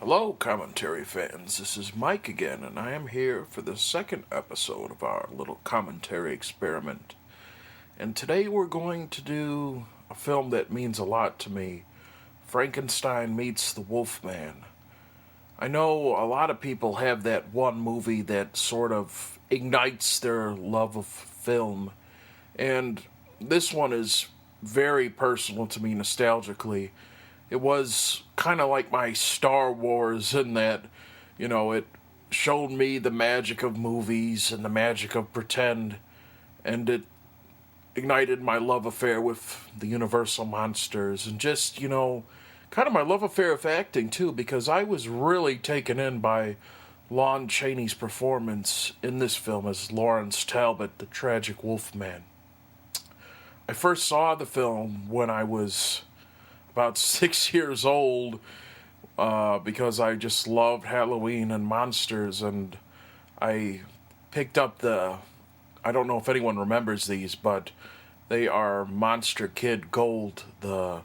Hello, commentary fans. This is Mike again, and I am here for the second episode of our little commentary experiment. And today we're going to do a film that means a lot to me, Frankenstein Meets the Wolfman. I know a lot of people have that one movie that sort of ignites their love of film, and this one is very personal to me nostalgically. It was kind of like my Star Wars in that, it showed me the magic of movies and the magic of pretend, and it ignited my love affair with the Universal monsters, and just, kind of my love affair with acting, too, because I was really taken in by Lon Chaney's performance in this film as Lawrence Talbot, the tragic wolfman. I first saw the film when I was about 6 years old because I just loved Halloween and monsters, and I picked up I don't know if anyone remembers these, but they are Monster Kid Gold, the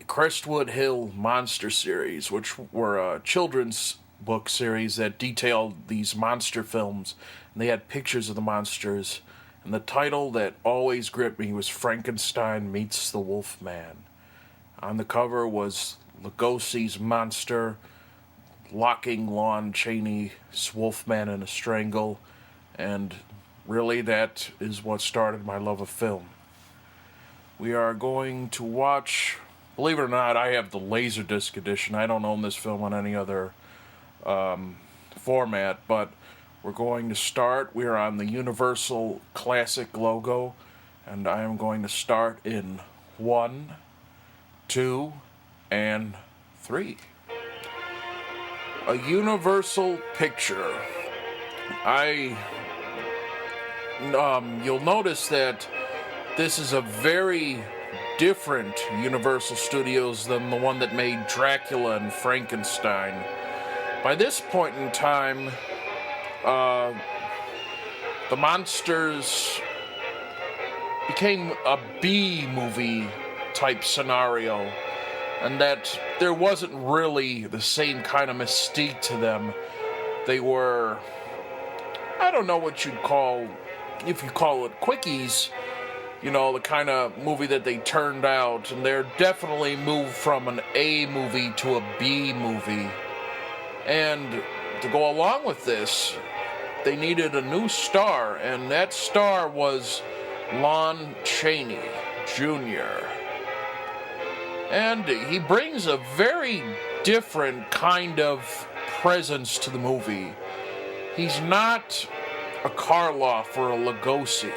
Crestwood Hill Monster series, which were a children's book series that detailed these monster films, and they had pictures of the monsters, and the title that always gripped me was Frankenstein Meets the Wolfman. On the cover was Lugosi's monster locking Lon Chaney's wolfman in a strangle, and really that is what started my love of film. We are going to watch, believe it or not, I have the Laserdisc edition. I don't own this film on any other format, but we're going to start. We are on the Universal Classic logo, and I am going to start in 1, 2, and 3. A Universal picture. You'll notice that this is a very different Universal Studios than the one that made Dracula and Frankenstein. By this point in time, the monsters became a B-movie type scenario, and that there wasn't really the same kind of mystique to them. They were, I don't know what you'd call, if you call it quickies, the kind of movie that they turned out, and they're definitely moved from an A movie to a B movie. And to go along with this, they needed a new star, and that star was Lon Chaney Jr. And he brings a very different kind of presence to the movie. He's not a Karloff or a Lugosi.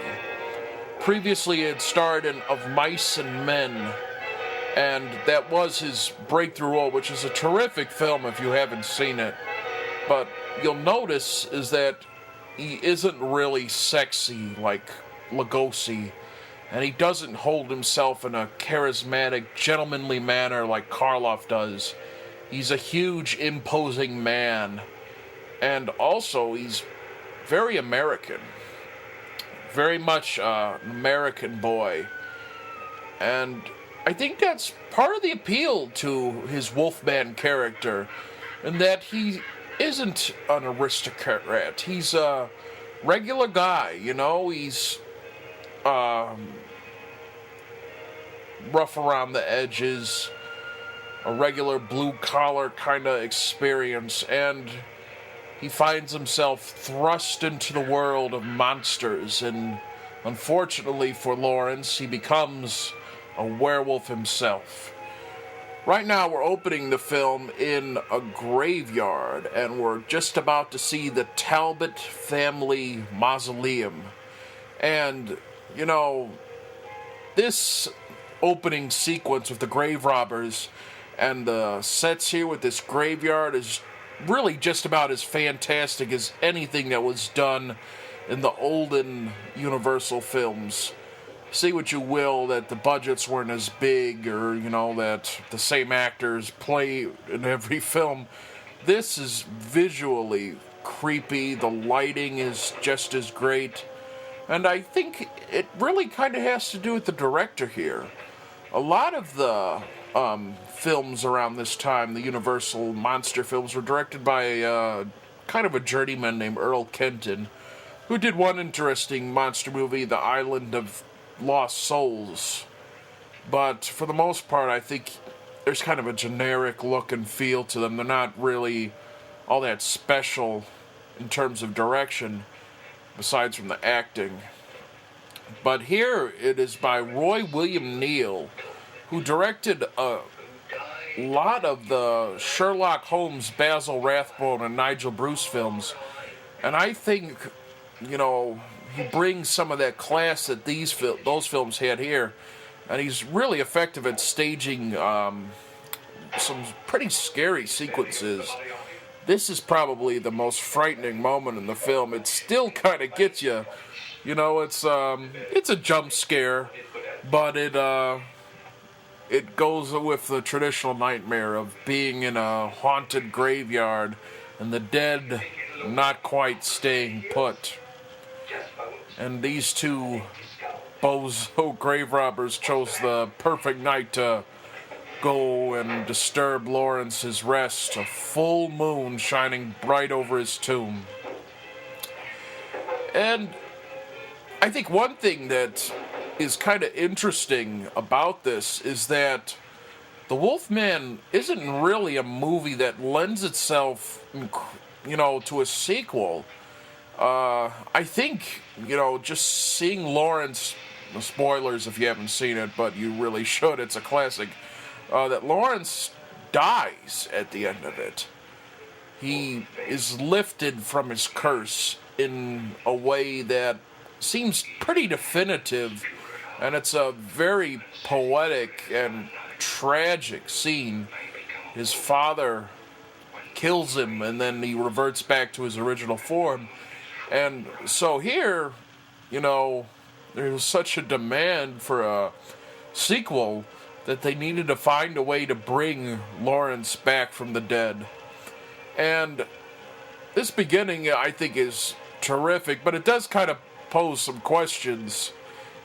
Previously, he had starred in Of Mice and Men, and that was his breakthrough role, which is a terrific film if you haven't seen it. But you'll notice is that he isn't really sexy like Lugosi, and he doesn't hold himself in a charismatic, gentlemanly manner like Karloff does. He's a huge, imposing man. And also, he's very American. Very much an American boy. And I think that's part of the appeal to his Wolfman character, in that he isn't an aristocrat. He's a regular guy, he's rough around the edges, a regular blue-collar kind of experience, and he finds himself thrust into the world of monsters, and unfortunately for Lawrence, he becomes a werewolf himself. Right now, we're opening the film in a graveyard, and we're just about to see the Talbot family mausoleum. And, this opening sequence with the grave robbers and the sets here with this graveyard is really just about as fantastic as anything that was done in the olden Universal films. Say what you will, that the budgets weren't as big, or, that the same actors play in every film. This is visually creepy. The lighting is just as great. And I think it really kind of has to do with the director here. A lot of the films around this time, the Universal monster films, were directed by kind of a journeyman named Earl Kenton, who did one interesting monster movie, The Island of Lost Souls. But for the most part, I think there's kind of a generic look and feel to them. They're not really all that special in terms of direction, besides from the acting. But here it is by Roy William Neill, who directed a lot of the Sherlock Holmes, Basil Rathbone, and Nigel Bruce films. And I think, he brings some of that class that those films had here. And he's really effective at staging some pretty scary sequences. This is probably the most frightening moment in the film. It still kind of gets you. It's a jump scare, but it goes with the traditional nightmare of being in a haunted graveyard and the dead not quite staying put. And these two bozo grave robbers chose the perfect night to go and disturb Lawrence's rest, a full moon shining bright over his tomb. And I think one thing that is kind of interesting about this is that The Wolfman isn't really a movie that lends itself, to a sequel. I think, just seeing Lawrence, spoilers if you haven't seen it, but you really should, it's a classic, that Lawrence dies at the end of it. He is lifted from his curse in a way that seems pretty definitive, and it's a very poetic and tragic scene. His father kills him, and then he reverts back to his original form. And so here, there was such a demand for a sequel that they needed to find a way to bring Lawrence back from the dead. And this beginning, I think, is terrific, but it does kind of pose some questions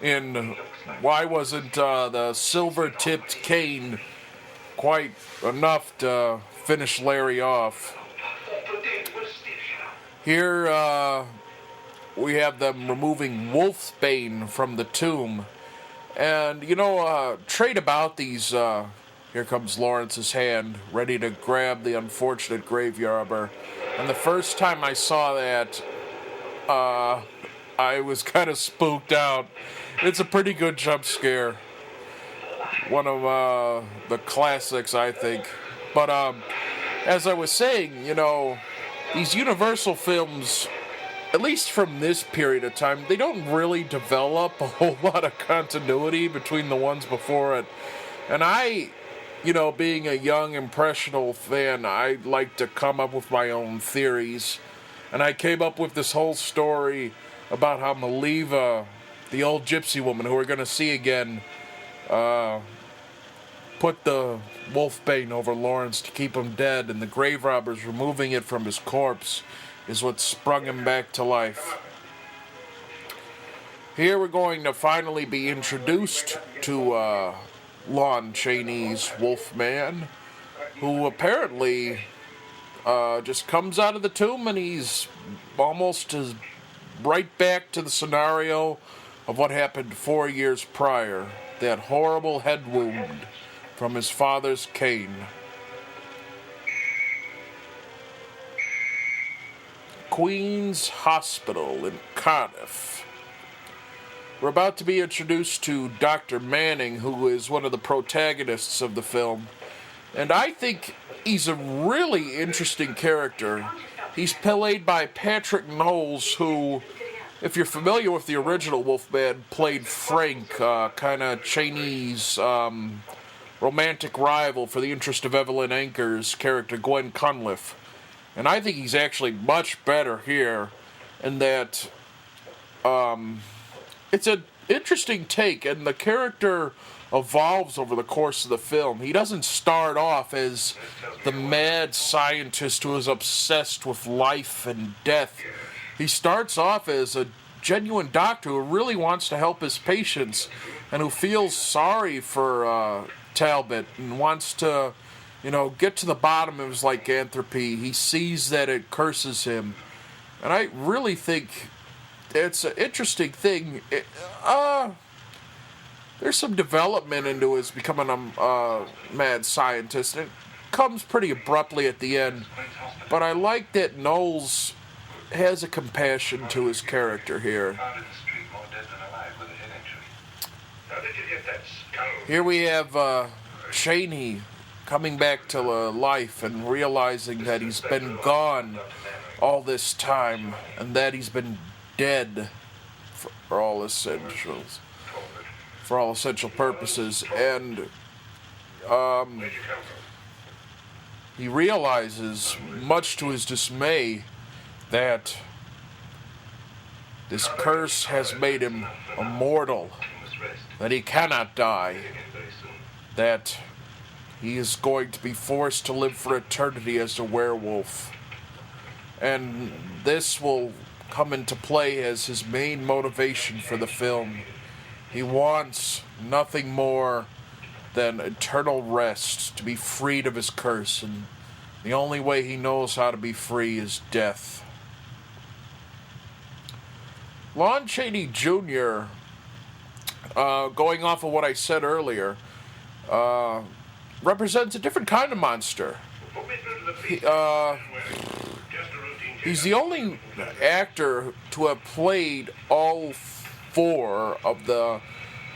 in why wasn't the silver-tipped cane quite enough to finish Larry off. Here we have them removing Wolfsbane from the tomb. And, trait about these, here comes Lawrence's hand, ready to grab the unfortunate grave robber. And the first time I saw that, I was kind of spooked out. It's a pretty good jump scare. One of the classics, I think. But as I was saying, these Universal films, at least from this period of time, they don't really develop a whole lot of continuity between the ones before it. And I, being a young, impressionable fan, I like to come up with my own theories. And I came up with this whole story about how Maleva, the old gypsy woman who we're going to see again, put the Wolfbane over Lawrence to keep him dead, and the grave robbers removing it from his corpse is what sprung him back to life. Here we're going to finally be introduced to Lon Chaney's Wolfman, who apparently just comes out of the tomb, and he's almost right back to the scenario of what happened 4 years prior. That horrible head wound from his father's cane. Queen's Hospital in Cardiff. We're about to be introduced to Dr. Manning, who is one of the protagonists of the film. And I think he's a really interesting character. He's played by Patric Knowles, who, if you're familiar with the original Wolfman, played Frank, kind of Chaney's romantic rival for the interest of Evelyn Anker's character, Gwen Cunliffe. And I think he's actually much better here, in that it's an interesting take, and the character evolves over the course of the film. He doesn't start off as the mad scientist who is obsessed with life and death. He starts off as a genuine doctor who really wants to help his patients and who feels sorry for Talbot and wants to, get to the bottom of his lycanthropy. He sees that it curses him. And I really think it's an interesting thing. There's some development into his becoming a mad scientist. It comes pretty abruptly at the end. But I like that Knowles has a compassion to his character here. Here we have Chaney coming back to life and realizing that he's been gone all this time and that he's been dead for all essential purposes. And he realizes, much to his dismay, that this curse has made him immortal, that he cannot die, that he is going to be forced to live for eternity as a werewolf. And this will come into play as his main motivation for the film. He wants nothing more than eternal rest, to be freed of his curse, and the only way he knows how to be free is death. Lon Chaney Jr., going off of what I said earlier, represents a different kind of monster. He's the only actor to have played all four of the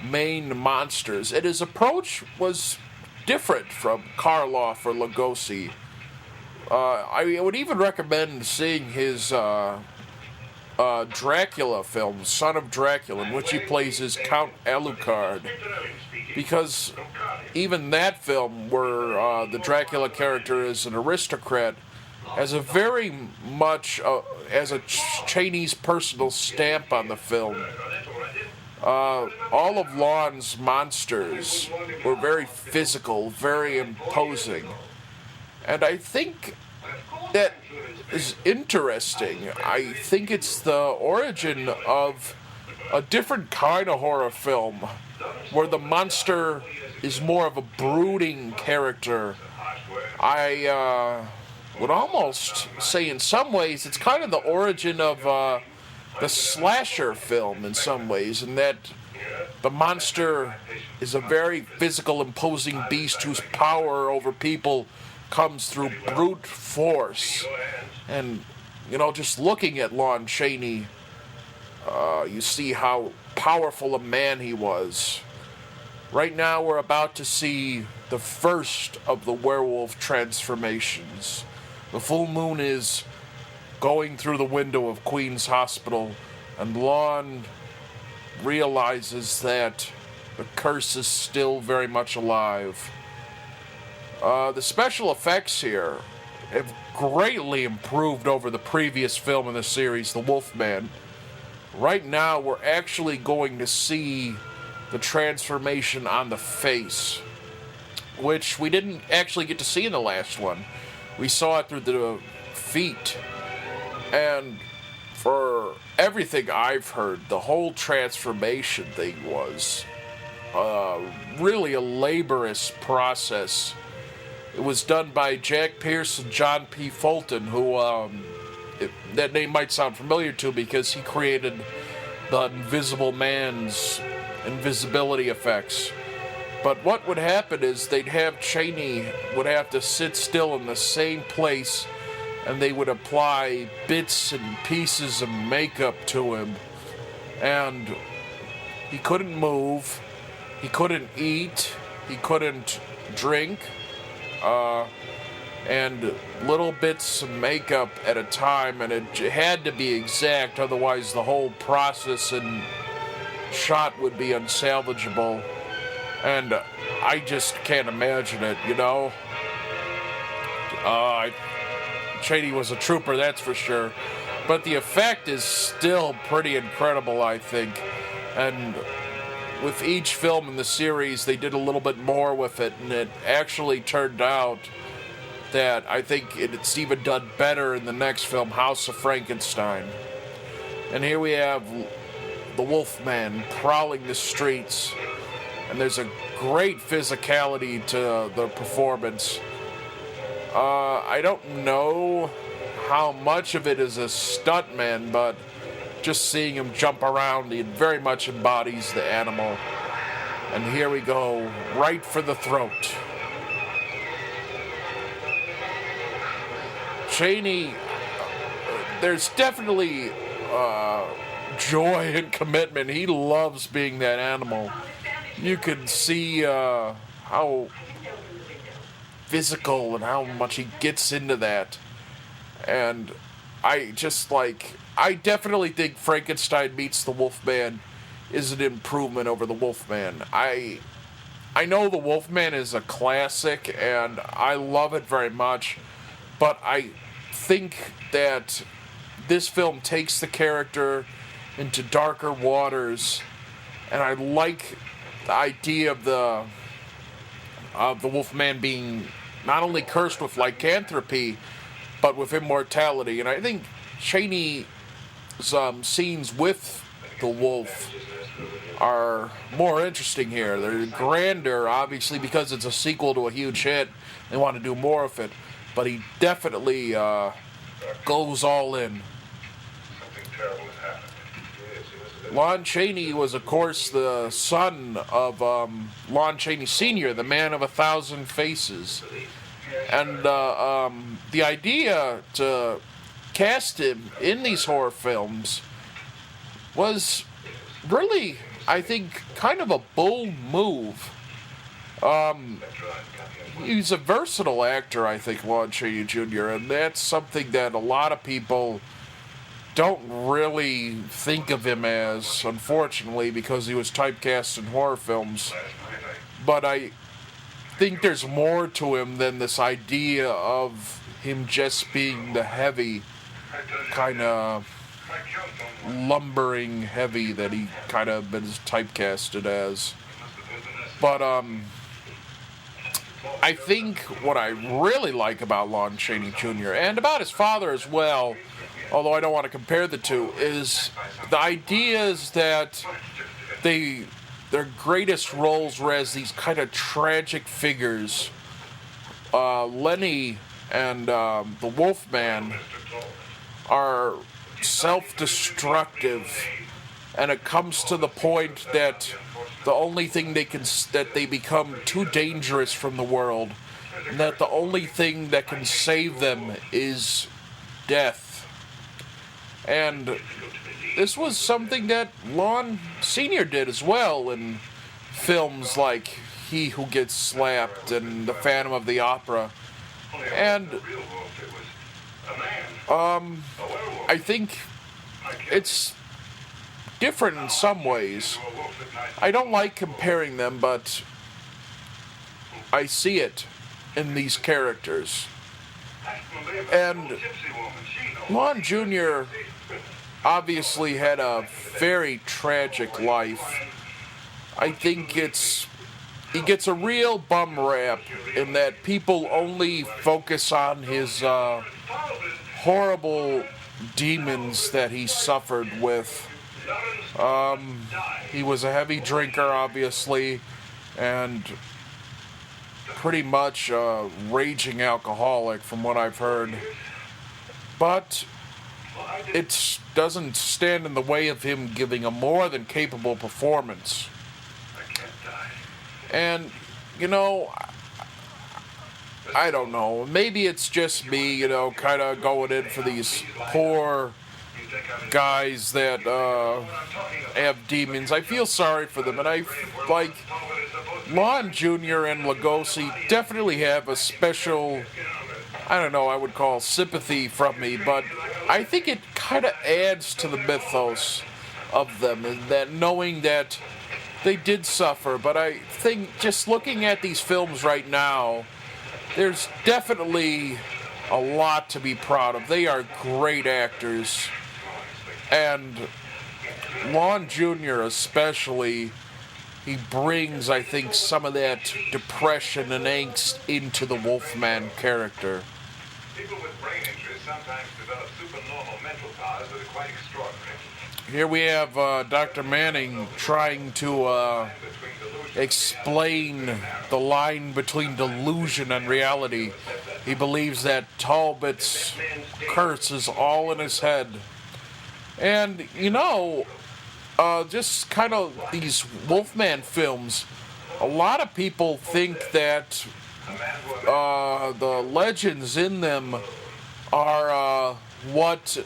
main monsters, and his approach was different from Karloff or Lugosi. I would even recommend seeing his Dracula film, Son of Dracula, in which he plays as Count Alucard, because even that film, where the Dracula character is an aristocrat, has a very much as a Chinese personal stamp on the film. All of Lon's monsters were very physical, very imposing. And I think that is interesting. I think it's the origin of a different kind of horror film, where the monster is more of a brooding character. I would almost say in some ways it's kind of the origin of the slasher film in some ways, in that the monster is a very physical, imposing beast whose power over people comes through brute force. And, just looking at Lon Chaney, you see how powerful a man he was. Right now we're about to see the first of the werewolf transformations. The full moon is going through the window of Queen's Hospital, and Lon realizes that the curse is still very much alive. The special effects here have greatly improved over the previous film in the series, The Wolfman. Right now, we're actually going to see the transformation on the face, which we didn't actually get to see in the last one. We saw it through the feet. And for everything I've heard, the whole transformation thing was really a laborious process. It was done by Jack Pierce and John P. Fulton, who, that name might sound familiar to, because he created the Invisible Man's invisibility effects. But what would happen is they'd have Chaney would have to sit still in the same place, and they would apply bits and pieces of makeup to him. And he couldn't move, he couldn't eat, he couldn't drink, and little bits of makeup at a time, and it had to be exact, otherwise the whole process and shot would be unsalvageable. And I just can't imagine it, Chaney was a trooper, that's for sure. But the effect is still pretty incredible, I think. And with each film in the series, they did a little bit more with it, and it actually turned out that I think it's even done better in the next film, House of Frankenstein. And here we have the Wolfman prowling the streets. and there's a great physicality to the performance. I don't know how much of it is a stuntman, but just seeing him jump around, he very much embodies the animal. And here we go, right for the throat. Chaney, there's definitely joy and commitment. He loves being that animal. You can see how physical and how much he gets into that. And I definitely think Frankenstein meets the Wolfman is an improvement over the Wolfman. I know the Wolfman is a classic, and I love it very much, but I think that this film takes the character into darker waters, and I like the idea of the Wolfman being not only cursed with lycanthropy, but with immortality. And I think Chaney's scenes with the wolf are more interesting here. They're grander, obviously, because it's a sequel to a huge hit. They want to do more of it. But he definitely goes all in. Lon Chaney was, of course, the son of Lon Chaney Jr., the man of 1,000 faces. And the idea to cast him in these horror films was really, I think, kind of a bold move. He's a versatile actor, I think, Lon Chaney Jr., and that's something that a lot of people don't really think of him as, unfortunately, because he was typecast in horror films. But I think there's more to him than this idea of him just being the heavy, kind of lumbering heavy that he kind of been typecasted as. But I think what I really like about Lon Chaney Jr. and about his father as well, although I don't want to compare the two, is the ideas that their greatest roles were as these kind of tragic figures. Lenny and the Wolfman are self-destructive, and it comes to the point that the only thing that they become too dangerous from the world, and that the only thing that can save them is death. And this was something that Lon Sr. did as well in films like He Who Gets Slapped and The Phantom of the Opera. And I think it's different in some ways. I don't like comparing them, but I see it in these characters. And Lon Jr. obviously had a very tragic life. I think he gets a real bum rap in that people only focus on his horrible demons that he suffered with. He was a heavy drinker, obviously, and pretty much a raging alcoholic from what I've heard. But it doesn't stand in the way of him giving a more than capable performance. And, you know, I don't know, maybe it's just me, you know, kind of going in for these poor guys that have demons. I feel sorry for them, and Lon Jr. and Lugosi definitely have a special, I don't know, I would call sympathy from me, but I think it kind of adds to the mythos of them, and that knowing that they did suffer. But I think just looking at these films right now, there's definitely a lot to be proud of. They are great actors. And Lon Jr. especially, he brings, I think, some of that depression and angst into the Wolfman character. People with brain injuries sometimes develop supernormal mental powers that are quite extraordinary. Here we have Dr. Manning trying to explain the line between delusion and reality. He believes that Talbot's curse is all in his head. And, just kind of these Wolfman films, a lot of people think that the legends in them are what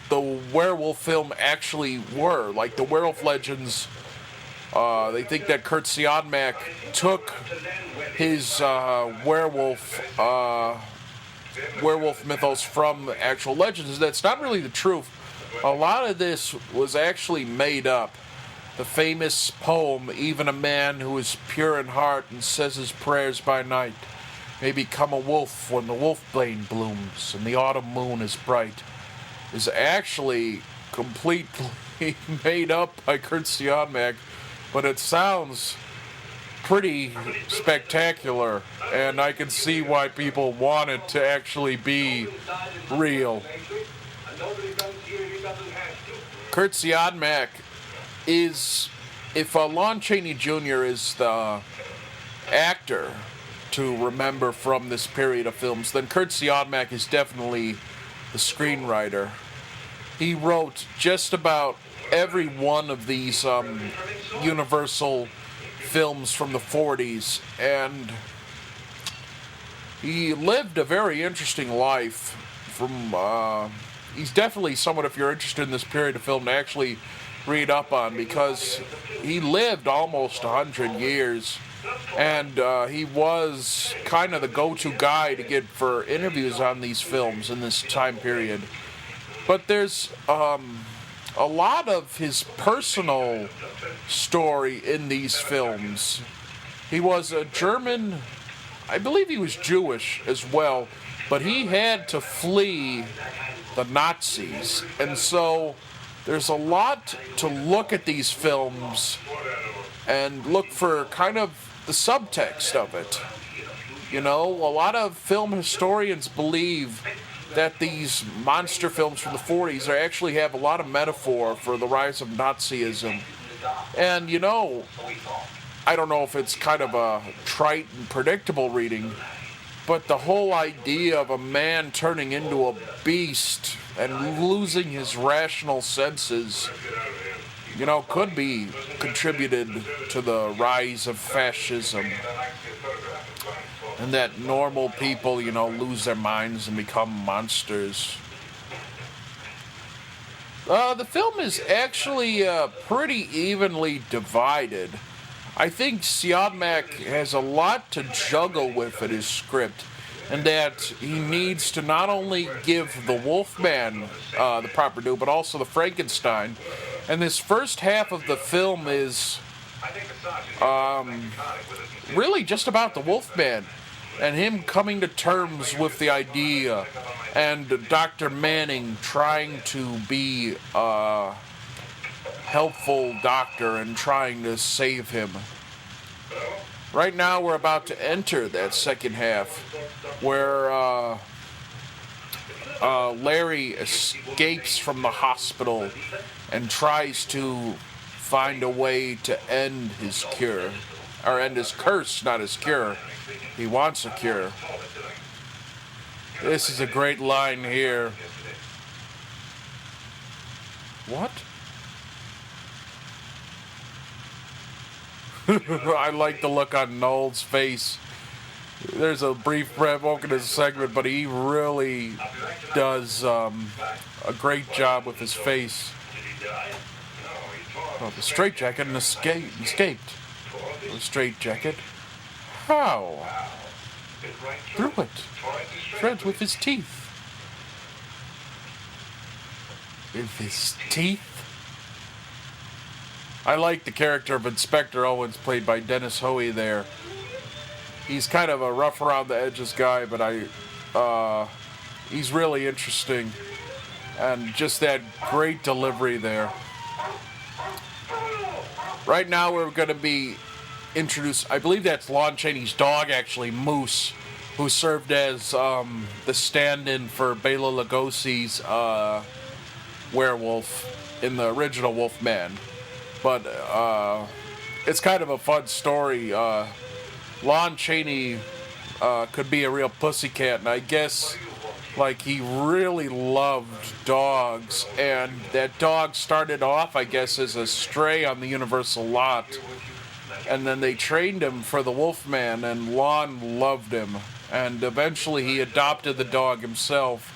the werewolf film actually were. Like the werewolf legends, they think that Curt Siodmak took his werewolf mythos from actual legends. That's not really the truth. A lot of this was actually made up. The famous poem, "Even a man who is pure in heart and says his prayers by night may become a wolf when the wolfbane blooms and the autumn moon is bright," is actually completely made up by Curt Siodmak, but it sounds pretty spectacular, and I can see why people want it to actually be real. Curt Siodmak is, if Lon Chaney Jr. is the actor to remember from this period of films, then Curt Siodmak is definitely the screenwriter. He wrote just about every one of these Universal films from the 40s, and he lived a very interesting life. He's definitely someone, if you're interested in this period of film, to actually read up on, because he lived almost 100 years, and he was kind of the go-to guy to get for interviews on these films in this time period. But there's a lot of his personal story in these films. He was a German, I believe he was Jewish as well, but he had to flee the Nazis, and so there's a lot to look at these films and look for kind of the subtext of it. A lot of film historians believe that these monster films from the 40s actually have a lot of metaphor for the rise of Nazism. And, I don't know if it's kind of a trite and predictable reading, but the whole idea of a man turning into a beast and losing his rational senses, could be contributed to the rise of fascism. And that normal people, lose their minds and become monsters. The film is actually pretty evenly divided. I think Siodmak has a lot to juggle with in his script, and that he needs to not only give the Wolfman the proper due, but also the Frankenstein. And this first half of the film is really just about the Wolfman and him coming to terms with the idea, and Dr. Manning trying to be a helpful doctor and trying to save him. Right now we're about to enter that second half where Larry escapes from the hospital and tries to find a way to end his cure. Or end his curse, not his cure. He wants a cure. This is a great line here. What? I like the look on Knowles' face. There's a brief revoke in his segment, but he really does a great job with his face. Oh, the straitjacket and escaped. The straitjacket? How? Through it. Shreds with his teeth. With his teeth? I like the character of Inspector Owens, played by Dennis Hoey there. He's kind of a rough around the edges guy, but he's really interesting. And just that great delivery there. Right now we're going to be introduced, I believe that's Lon Chaney's dog actually, Moose, who served as the stand-in for Bela Lugosi's Werewolf in the original Wolfman. But it's kind of a fun story. Lon Chaney could be a real pussycat, and I guess like he really loved dogs, and that dog started off, I guess, as a stray on the Universal lot, and then they trained him for the Wolfman, and Lon loved him, and eventually he adopted the dog himself.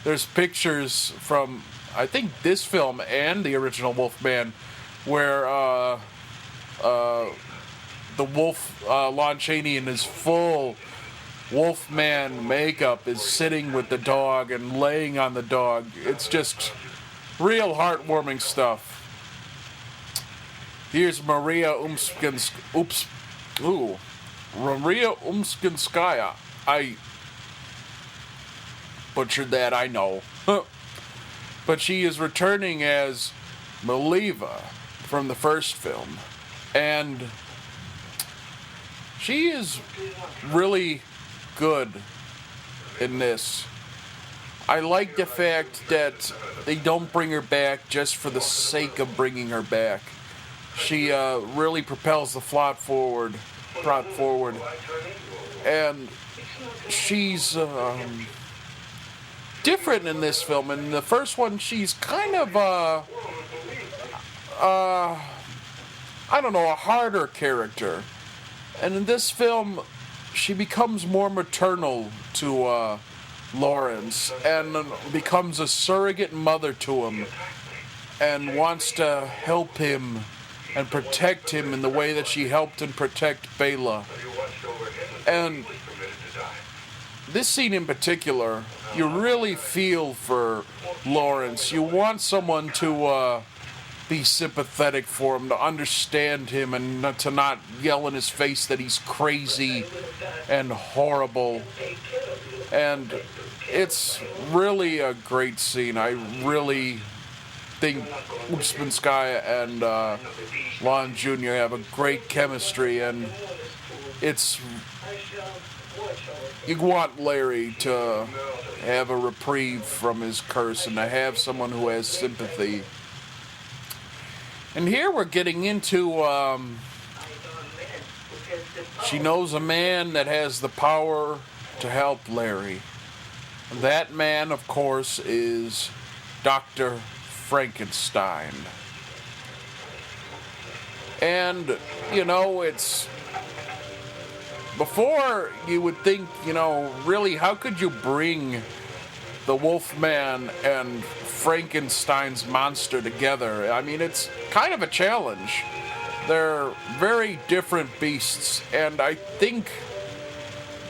There's pictures from, I think, this film and the original Wolfman where the wolf, Lon Chaney, in his full Wolfman makeup is sitting with the dog and laying on the dog. It's just real heartwarming stuff. Here's Maria Umskinskaya. I butchered that, I know. But she is returning as Maleva from the first film. And she is really good in this. I like the fact that they don't bring her back just for the sake of bringing her back. She really propels the plot forward. And she's different in this film. In the first one, she's kind of I don't know, a harder character. And in this film, she becomes more maternal to Lawrence and becomes a surrogate mother to him and wants to help him and protect him in the way that she helped and protect Bela. And this scene in particular, you really feel for Lawrence. You want someone to be sympathetic for him, to understand him, and to not yell in his face that he's crazy and horrible. And it's really a great scene. I really think Uspinskaya and Lon Jr. have a great chemistry, and it's... You want Larry to have a reprieve from his curse and to have someone who has sympathy. And here we're getting into, she knows a man that has the power to help Larry. That man, of course, is Dr. Frankenstein. And, you know, it's... Before, you would think, you know, really, how could you bring the Wolfman and Frankenstein's monster together? I mean, it's kind of a challenge. They're very different beasts, and I think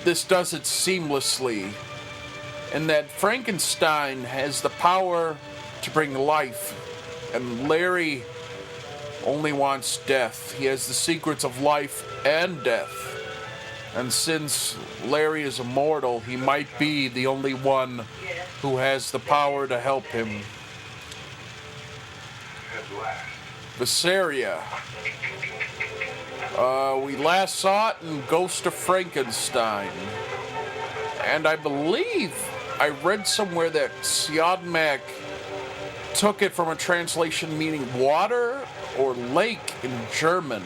this does it seamlessly, in that Frankenstein has the power to bring life, and Larry only wants death. He has the secrets of life and death. And since Larry is immortal, he might be the only one who has the power to help him. Vasaria. We last saw it in Ghost of Frankenstein. And I believe I read somewhere that Siodmak took it from a translation meaning water or lake in German.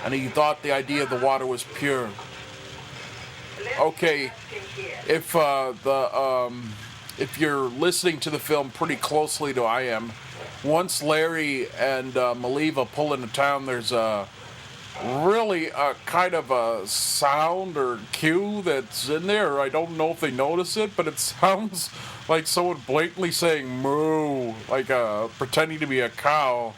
And he thought the idea of the water was pure. Okay, if you're listening to the film pretty closely to I am, once Larry and Maleva pull into town, there's really a kind of a sound or cue that's in there. I don't know if they notice it, but it sounds like someone blatantly saying moo, like pretending to be a cow.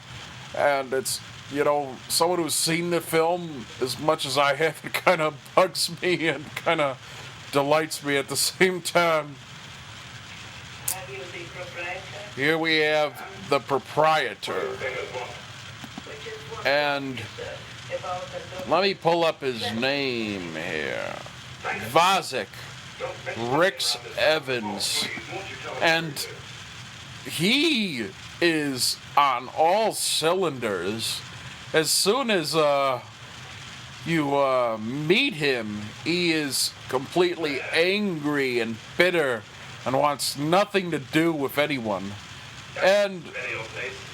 And it's, you know, someone who's seen the film as much as I have, it kind of bugs me and kind of delights me at the same time. Here we have the proprietor. And let me pull up his name here. Vasek Rex Evans. And he is on all cylinders. As soon as you meet him, he is completely angry and bitter and wants nothing to do with anyone. And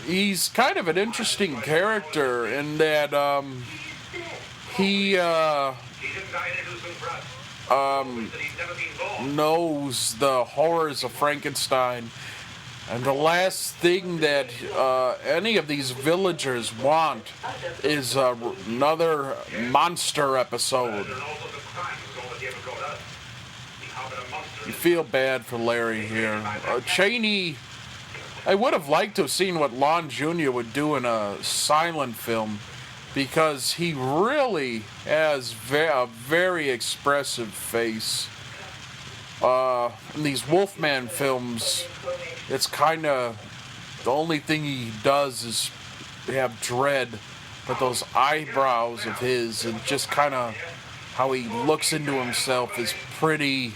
he's kind of an interesting character in that he knows the horrors of Frankenstein. And the last thing that any of these villagers want is another monster episode. You feel bad for Larry here. Chaney, I would have liked to have seen what Lon Jr. would do in a silent film, because he really has a very expressive face. In these Wolfman films, it's kind of the only thing he does is have dread, but those eyebrows of his and just kind of how he looks into himself is pretty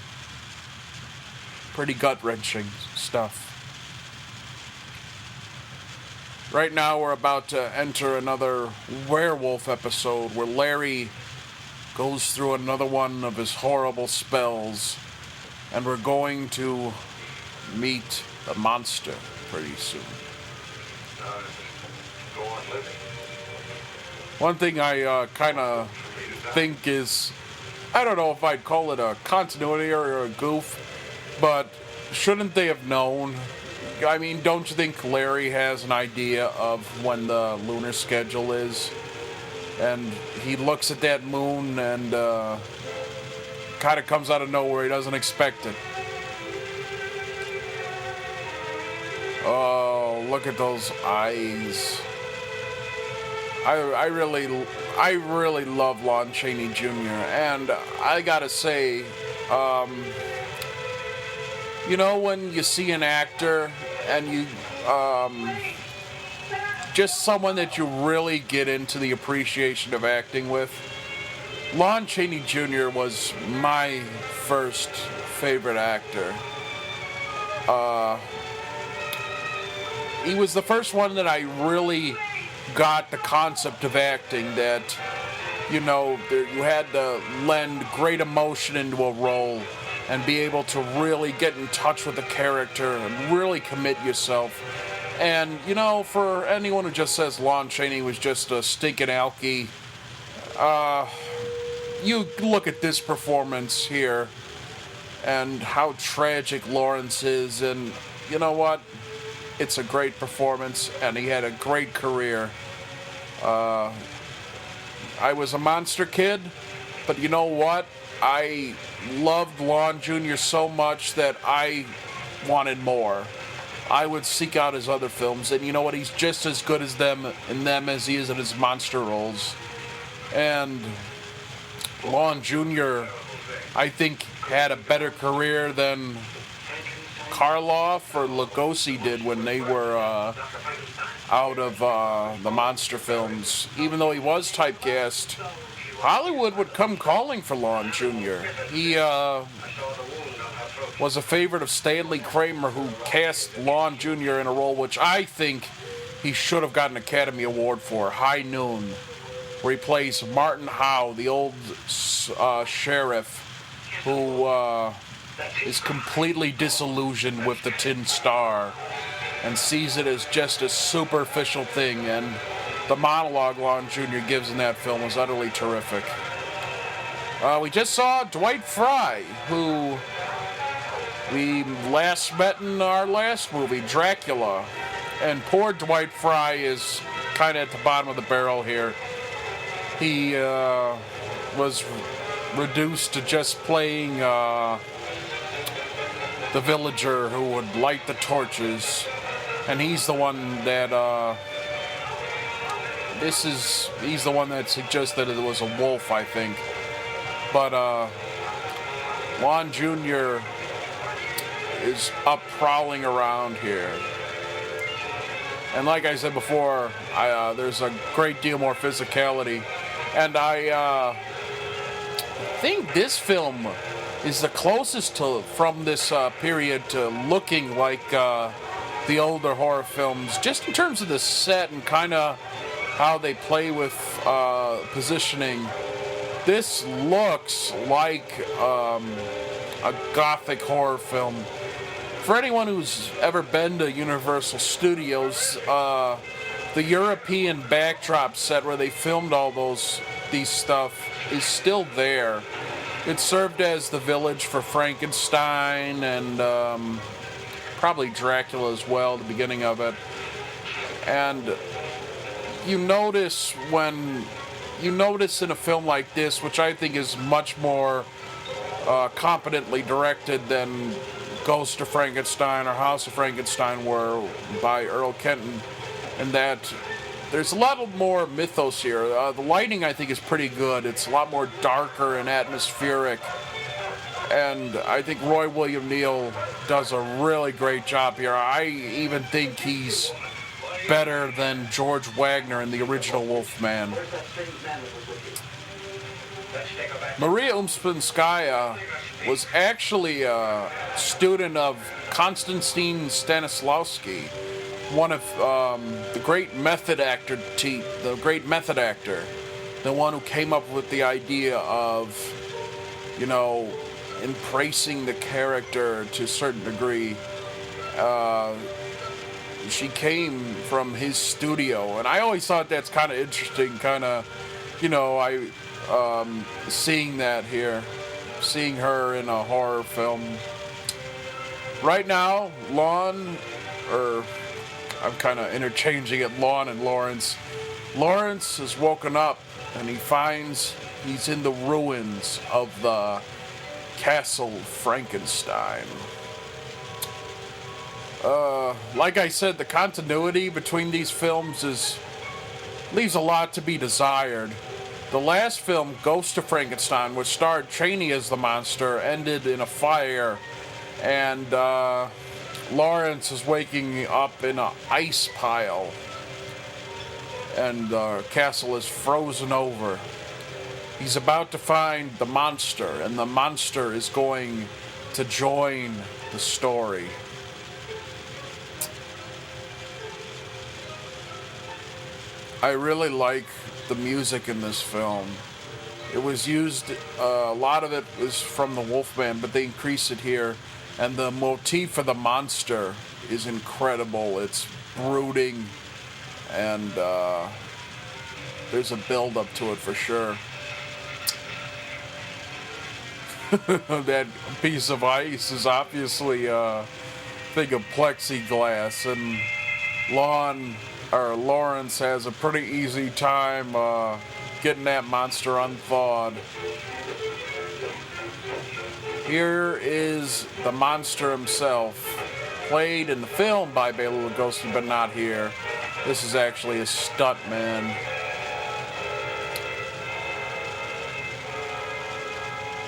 gut-wrenching stuff. Right now we're about to enter another werewolf episode where Larry goes through another one of his horrible spells, and we're going to meet the monster pretty soon. One thing I kind of think is, I don't know if I'd call it a continuity or a goof, but shouldn't they have known? I mean, don't you think Larry has an idea of when the lunar schedule is? And he looks at that moon and kind of comes out of nowhere. He doesn't expect it. Oh, look at those eyes. I really love Lon Chaney Jr. And I gotta say, you know, when you see an actor and you, just someone that you really get into the appreciation of acting with, Lon Chaney Jr. was my first favorite actor. He was the first one that I really got the concept of acting, that, you know, you had to lend great emotion into a role and be able to really get in touch with the character and really commit yourself. And, you know, for anyone who just says Lon Chaney was just a stinking alky, you look at this performance here and how tragic Lawrence is, and you know what? It's a great performance, and he had a great career. I was a monster kid, but you know what? I loved Lon Jr. so much that I wanted more. I would seek out his other films, and you know what? He's just as good as them as he is in his monster roles. And Lon Jr., I think, had a better career than Karloff or Lugosi did when they were out of the monster films. Even though he was typecast, Hollywood would come calling for Lon Jr. He was a favorite of Stanley Kramer, who cast Lon Jr. in a role which I think he should have gotten an Academy Award for, High Noon, where he plays Martin Howe, the old sheriff who is completely disillusioned with the Tin Star and sees it as just a superficial thing, and the monologue Lon Jr. gives in that film was utterly terrific. We just saw Dwight Fry, who we last met in our last movie, Dracula, and poor Dwight Fry is kind of at the bottom of the barrel here. He was reduced to just playing the villager who would light the torches, and he's the one that he's the one that suggested it was a wolf, I think. But Lon Jr. is up prowling around here, and like I said before, there's a great deal more physicality, and I think this film is the closest from this period to looking like the older horror films, just in terms of the set and kind of how they play with positioning. This looks like a gothic horror film For anyone who's ever been to Universal Studios, the European backdrop set where they filmed all these stuff is still there. It served as the village for Frankenstein and probably Dracula as well, the beginning of it. And you notice in a film like this, which I think is much more competently directed than Ghost of Frankenstein or House of Frankenstein were by Earl Kenton, and that there's a lot more mythos here. The lighting, I think, is pretty good. It's a lot more darker and atmospheric, and I think Roy William Neill does a really great job here. I even think he's better than George Wagner in the original Wolfman. Maria Umspinskaya was actually a student of Konstantin Stanislavski, one of the great method actor, the one who came up with the idea of, embracing the character to a certain degree. She came from his studio, and I always thought that's kind of interesting, seeing that here, seeing her in a horror film. Right now, I'm kind of interchanging it, Lon and Lawrence. Lawrence has woken up, and he finds he's in the ruins of the Castle Frankenstein. Like I said, the continuity between these films leaves a lot to be desired. The last film, Ghost of Frankenstein, which starred Chaney as the monster, ended in a fire, and Lawrence is waking up in an ice pile, and the castle is frozen over. He's about to find the monster, and the monster is going to join the story. I really like the music in this film. It was used, a lot of it was from the Wolfman, but they increased it here. And the motif for the monster is incredible. It's brooding, and there's a build-up to it for sure. That piece of ice is obviously a thing of plexiglass, and Lawrence has a pretty easy time getting that monster unthawed. Here is the monster himself, played in the film by Bela Lugosi, but not here. This is actually a stuntman.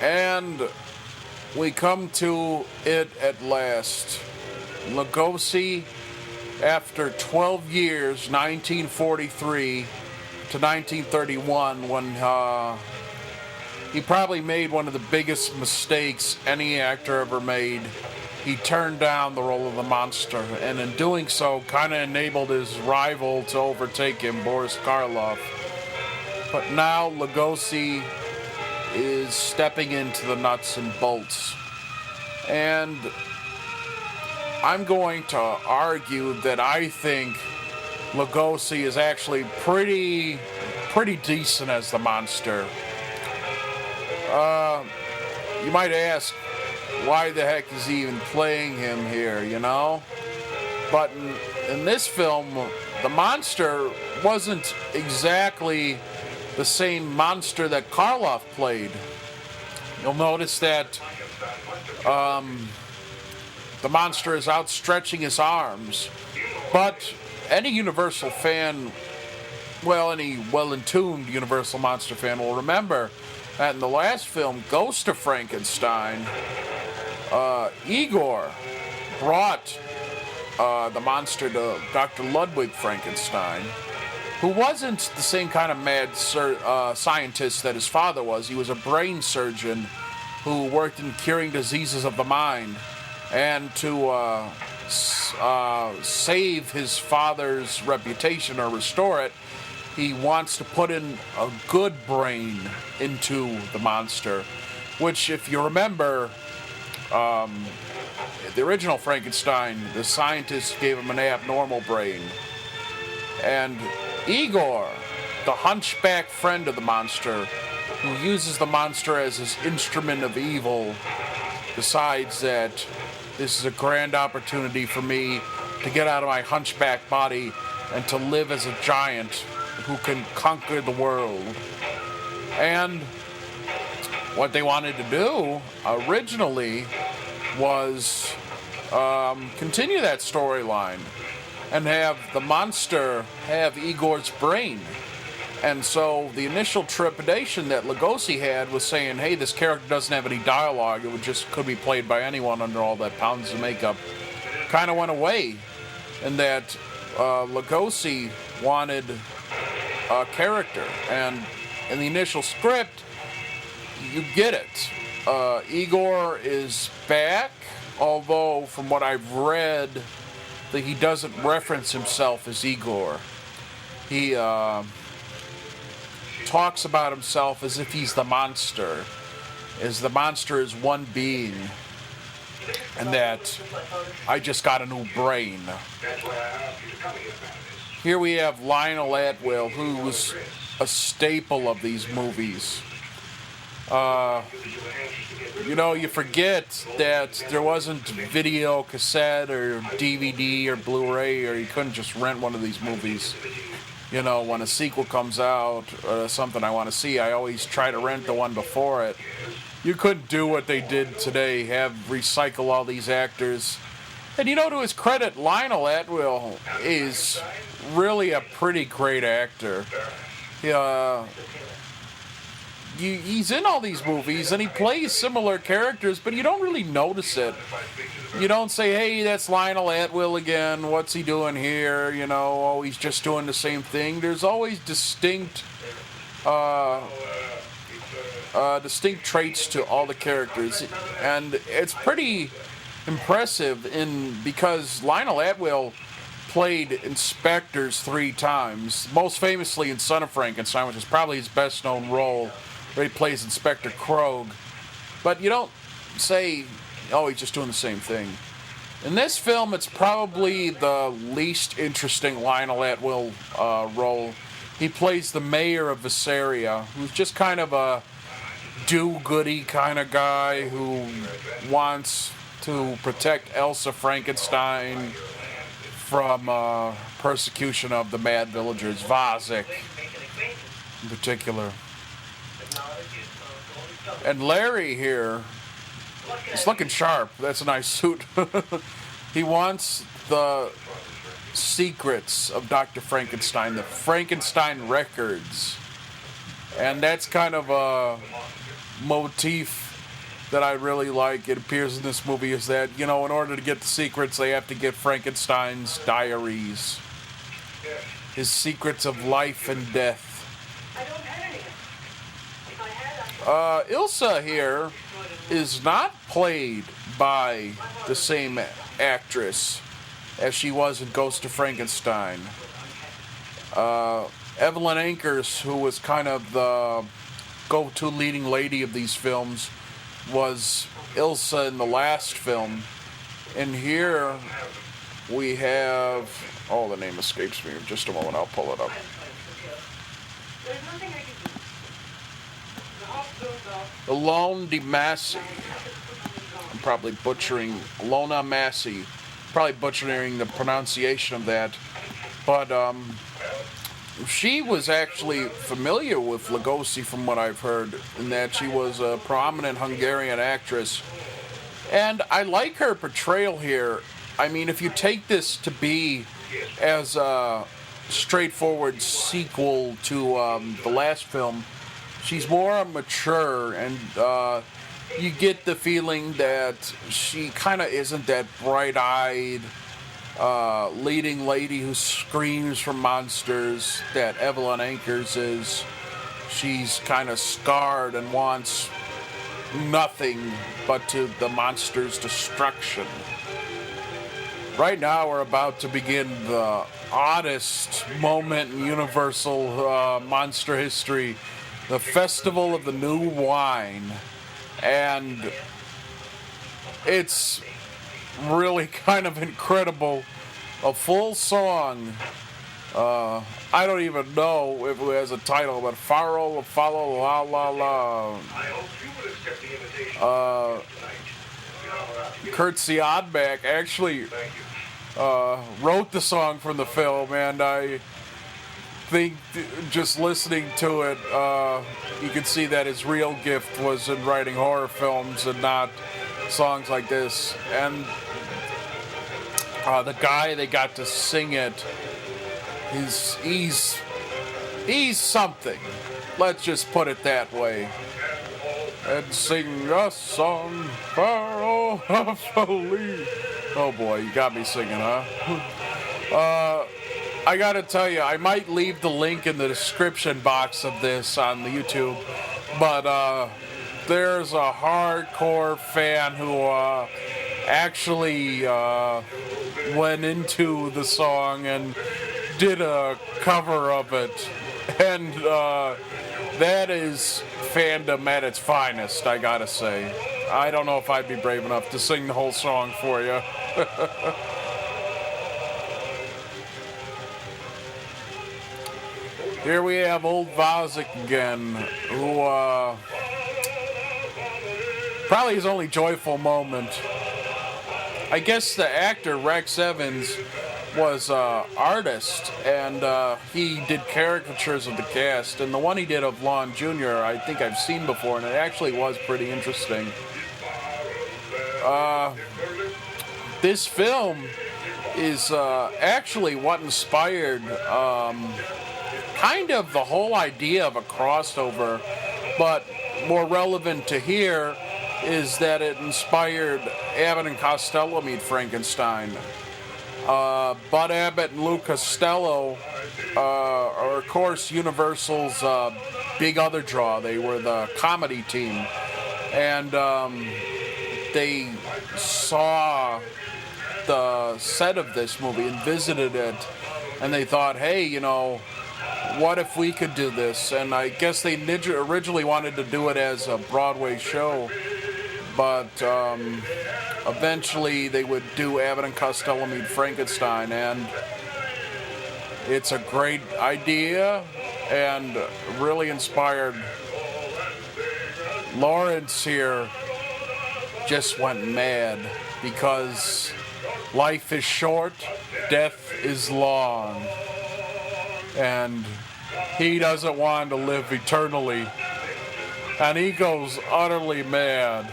And we come to it at last. Lugosi, after 12 years, 1943 to 1931, when he probably made one of the biggest mistakes any actor ever made. He turned down the role of the monster, and in doing so, kind of enabled his rival to overtake him, Boris Karloff. But now Lugosi is stepping into the nuts and bolts. And I'm going to argue that I think Lugosi is actually pretty decent as the monster. You might ask, why the heck is he even playing him here, But in this film, the monster wasn't exactly the same monster that Karloff played. You'll notice that the monster is outstretching his arms. But any Universal fan, any well-in-tuned Universal Monster fan will remember that in the last film, Ghost of Frankenstein, Igor brought the monster to Dr. Ludwig Frankenstein, who wasn't the same kind of mad scientist that his father was. He was a brain surgeon who worked in curing diseases of the mind. And to save his father's reputation or restore it, he wants to put in a good brain into the monster, which, if you remember, the original Frankenstein, the scientist gave him an abnormal brain. And Igor, the hunchback friend of the monster, who uses the monster as his instrument of evil, decides that this is a grand opportunity for me to get out of my hunchback body and to live as a giant who can conquer the world. And what they wanted to do originally was continue that storyline and have the monster have Igor's brain. And so the initial trepidation that Lugosi had was saying, hey, this character doesn't have any dialogue, could be played by anyone under all that pounds of makeup, kind of went away. And that Lugosi wanted a character. And in the initial script, you get it. Igor is back, although from what I've read, that he doesn't reference himself as Igor. He talks about himself as if he's the monster, as the monster is one being, and that I just got a new brain. Here we have Lionel Atwill, who was a staple of these movies. You forget that there wasn't video cassette or DVD or Blu-ray, or you couldn't just rent one of these movies. When a sequel comes out or something I want to see, I always try to rent the one before it. You couldn't do what they did today, recycle all these actors. And to his credit, Lionel Atwill is really a pretty great actor. He's in all these movies, and he plays similar characters, but you don't really notice it. You don't say, hey, that's Lionel Atwill again, what's he doing here? Oh, he's just doing the same thing. There's always distinct traits to all the characters, and it's pretty impressive because Lionel Atwill played inspectors 3 times, most famously in Son of Frankenstein, which is probably his best known role, where he plays Inspector Krogh. But you don't say, oh, he's just doing the same thing. In this film, it's probably the least interesting Lionel Atwill role. He plays the mayor of Vasaria, who's just kind of a do-goody kind of guy who wants to protect Elsa Frankenstein from persecution of the mad villagers, Vasaria in particular. And Larry here is looking sharp. That's a nice suit. He wants the secrets of Dr. Frankenstein, the Frankenstein records. And that's kind of a motif that I really like. It appears in this movie is that, in order to get the secrets, they have to get Frankenstein's diaries. His secrets of life and death. Ilsa here is not played by the same actress as she was in Ghost of Frankenstein. Evelyn Ankers, who was kind of the go-to leading lady of these films, was Ilsa in the last film. And here we have... Oh, the name escapes me. In just a moment, I'll pull it up. Lon Massey. I'm probably butchering Lona Massey. Probably butchering the pronunciation of that. But she was actually familiar with Lugosi from what I've heard, in that she was a prominent Hungarian actress. And I like her portrayal here. I mean, if you take this to be as a straightforward sequel to the last film, she's more mature, and you get the feeling that she kind of isn't that bright-eyed leading lady who screams from monsters that Evelyn Ankers is. She's kind of scarred and wants nothing but the monster's destruction. Right now we're about to begin the oddest moment in Universal monster history, the Festival of the New Wine. And it's really kind of incredible. A full song. I don't even know if it has a title, but Follow La La La. Curt Siodmak actually wrote the song from the film, and I think just listening to it, you can see that his real gift was in writing horror films and not songs like this. And the guy they got to sing it, he's something. Let's just put it that way. And sing a song powerfully. Oh boy, you got me singing, huh? I gotta tell you, I might leave the link in the description box of this on the YouTube, but there's a hardcore fan who actually went into the song and did a cover of it, and that is fandom at its finest, I gotta say. I don't know if I'd be brave enough to sing the whole song for you. Here we have old Vasaria again, who probably his only joyful moment. I guess the actor Rex Evans was an artist, and he did caricatures of the cast, and the one he did of Lon Jr. I think I've seen before, and it actually was pretty interesting. This film is actually what inspired kind of the whole idea of a crossover, but more relevant to here is that it inspired Abbott and Costello Meet Frankenstein. Bud Abbott and Lou Costello are, of course, Universal's big other draw. They were the comedy team, and they saw the set of this movie and visited it, and they thought, hey, you know, what if we could do this? And I guess they originally wanted to do it as a Broadway show, but eventually they would do Abbott and Costello Meet Frankenstein, and it's a great idea and really inspired. Lawrence here just went mad because life is short, death is long, and he doesn't want to live eternally, and he goes utterly mad.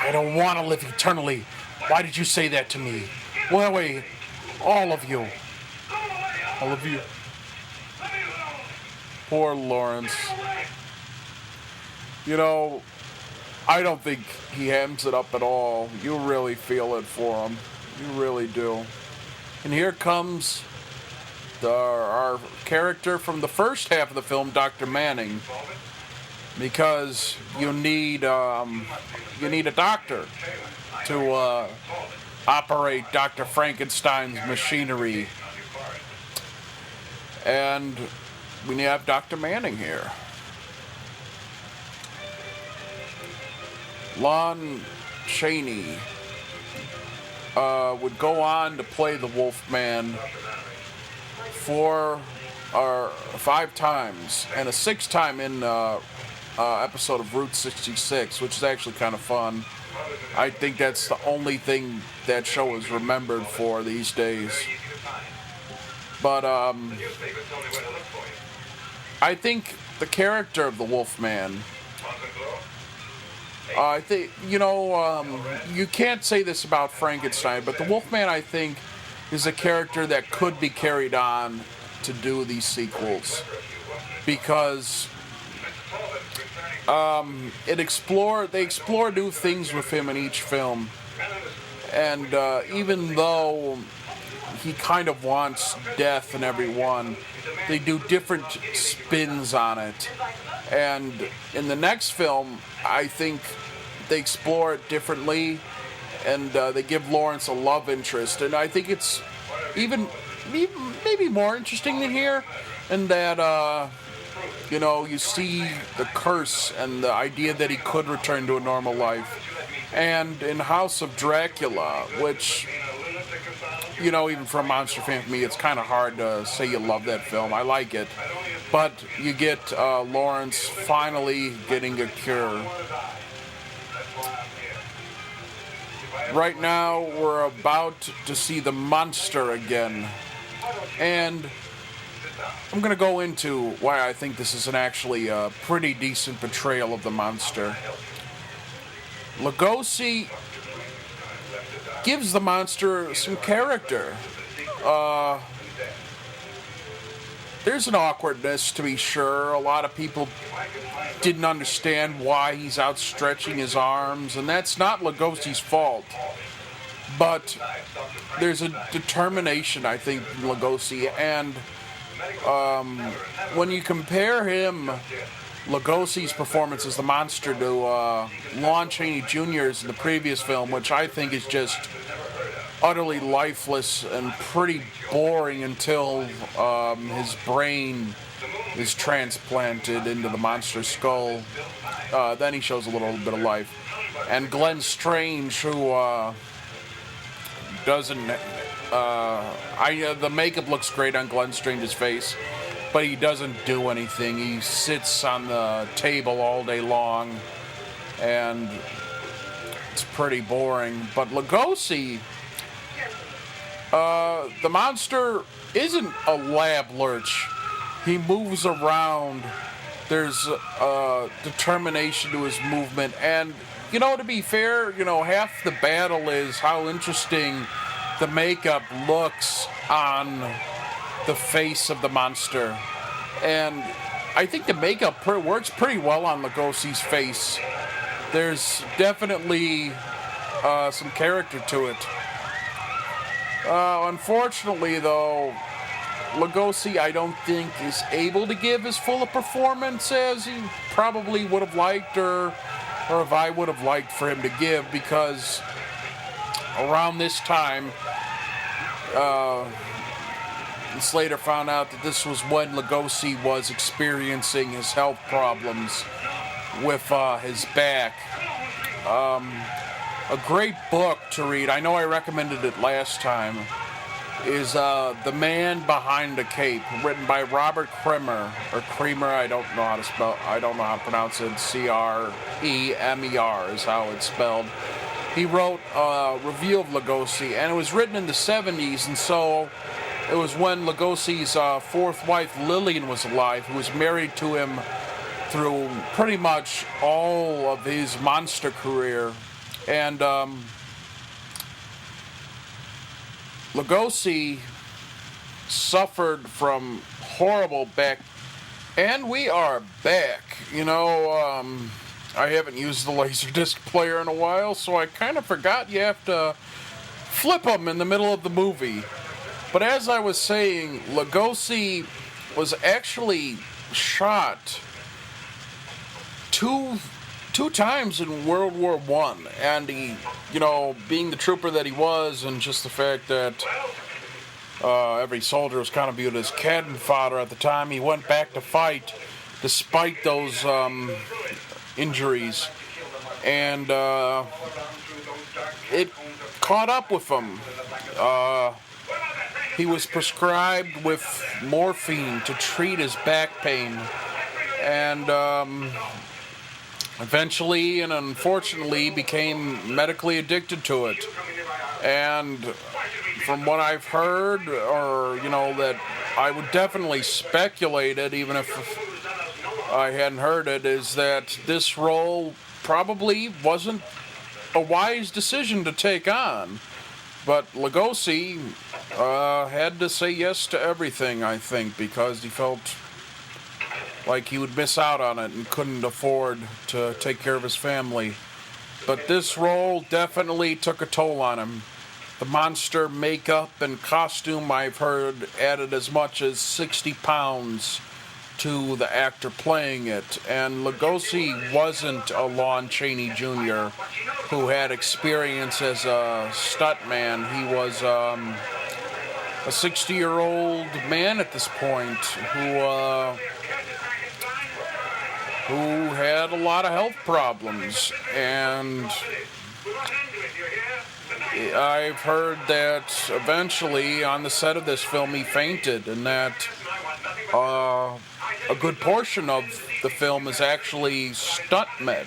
I don't want to live eternally. Why did you say that to me? Well, wait, all of you. All of you. Poor Lawrence. You know, I don't think he hams it up at all. You really feel it for him. You really do. And here comes our character from the first half of the film, Dr. Manning, because you need a doctor to operate Dr. Frankenstein's machinery, and we have Dr. Manning here. Lon Chaney would go on to play the Wolfman 4 or 5 times, and a 6th time in episode of Route 66, which is actually kind of fun. I think that's the only thing that show is remembered for these days. But I think the character of the Wolfman, I think, you know, you can't say this about Frankenstein, but the Wolfman, I think, is a character that could be carried on to do these sequels, because they explore new things with him in each film, and even though he kind of wants death in every one, they do different spins on it. And in the next film, I think they explore it differently, and they give Lawrence a love interest, and I think it's even maybe more interesting than here, in that you see the curse and the idea that he could return to a normal life. And in House of Dracula, which, you know, even for a monster fan, for me, it's kind of hard to say you love that film. I like it. But you get Lawrence finally getting a cure. Right now, we're about to see the monster again. And I'm going to go into why I think this is actually a pretty decent portrayal of the monster. Lugosi gives the monster some character. There's an awkwardness, to be sure. A lot of people didn't understand why he's outstretching his arms, and that's not Lugosi's fault. But there's a determination, I think, in Lugosi, and when you compare him, Lugosi's performance as the monster, to Lon Chaney Jr.'s in the previous film, which I think is just utterly lifeless and pretty boring until his brain is transplanted into the monster skull. Then he shows a little bit of life. And Glenn Strange, who doesn't... the makeup looks great on Glenn Strange's face, but he doesn't do anything. He sits on the table all day long, and it's pretty boring. But Lugosi... the monster isn't a lab lurch. He moves around. There's determination to his movement. And, you know, to be fair, you know, half the battle is how interesting the makeup looks on the face of the monster. And I think the makeup works pretty well on Lugosi's face. There's definitely some character to it. Unfortunately, though, Lugosi, I don't think, is able to give as full a performance as he probably would have liked, or if I would have liked for him to give, because around this time, Slater found out that this was when Lugosi was experiencing his health problems with his back. A great book to read, I know I recommended it last time, is The Man Behind the Cape, written by Robert Cremer, or Cremer, I don't know how to pronounce it, C-R-E-M-E-R is how it's spelled. He wrote a review of Lugosi, and it was written in the 70s, and so it was when Lugosi's fourth wife, Lillian, was alive, who was married to him through pretty much all of his monster career. And Lugosi suffered from horrible back, and we are back. You know, I haven't used the Laserdisc player in a while, so I kind of forgot you have to flip them in the middle of the movie. But as I was saying, Lugosi was actually shot two times in World War I, and he, you know, being the trooper that he was, and just the fact that every soldier was kind of viewed as cannon fodder at the time, he went back to fight despite those injuries, and it caught up with him. He was prescribed with morphine to treat his back pain, and eventually and unfortunately became medically addicted to it. And from what I've heard, or, you know, that I would definitely speculate it, even if I hadn't heard it, is that this role probably wasn't a wise decision to take on. But Lugosi had to say yes to everything, I think, because he felt like he would miss out on it and couldn't afford to take care of his family. But this role definitely took a toll on him. The monster makeup and costume, I've heard, added as much as 60 pounds to the actor playing it. And Lugosi wasn't a Lon Chaney Jr. who had experience as a stuntman. He was a 60-year-old man at this point who had a lot of health problems, and I've heard that eventually on the set of this film he fainted, and that a good portion of the film is actually stuntmen.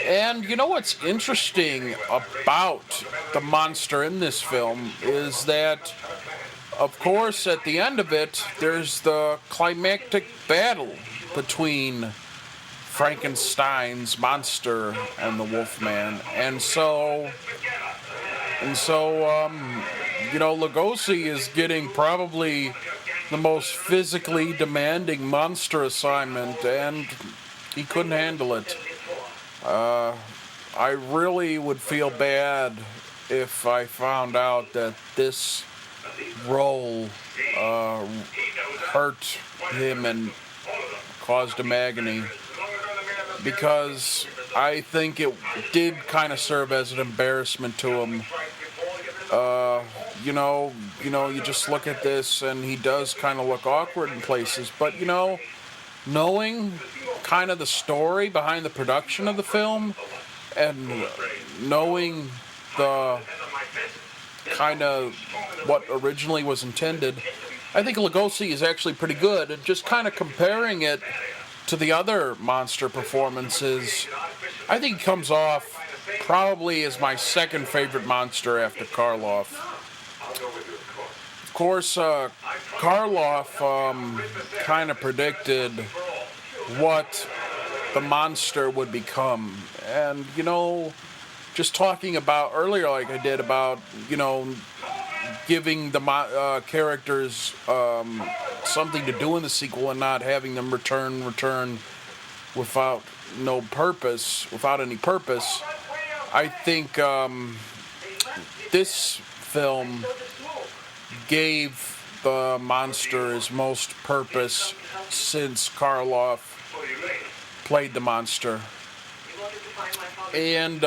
And you know what's interesting about the monster in this film is that, of course, at the end of it, there's the climactic battle between Frankenstein's monster and the Wolfman. And so, Lugosi is getting probably the most physically demanding monster assignment, and he couldn't handle it. I really would feel bad if I found out that this role hurt him and caused him agony, because I think it did kind of serve as an embarrassment to him. You just look at this and he does kind of look awkward in places, but knowing kind of the story behind the production of the film and knowing the kind of what originally was intended, I think Lugosi is actually pretty good. And just kind of comparing it to the other monster performances, I think he comes off probably as my second favorite monster after Karloff. Of course, Karloff kind of predicted what the monster would become. And, just talking about earlier, like I did, about, giving the characters something to do in the sequel and not having them return without any purpose. I think this film gave the monster his most purpose since Karloff played the monster. And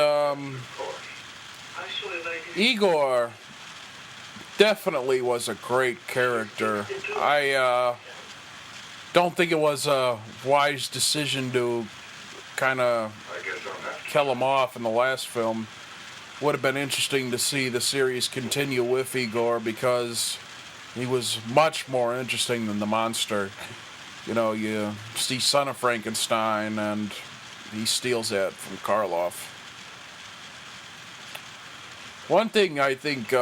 Igor definitely was a great character. I don't think it was a wise decision to kind of kill him off in the last film. Would have been interesting to see the series continue with Igor, because he was much more interesting than the monster. You see Son of Frankenstein, and he steals that from Karloff. One thing I think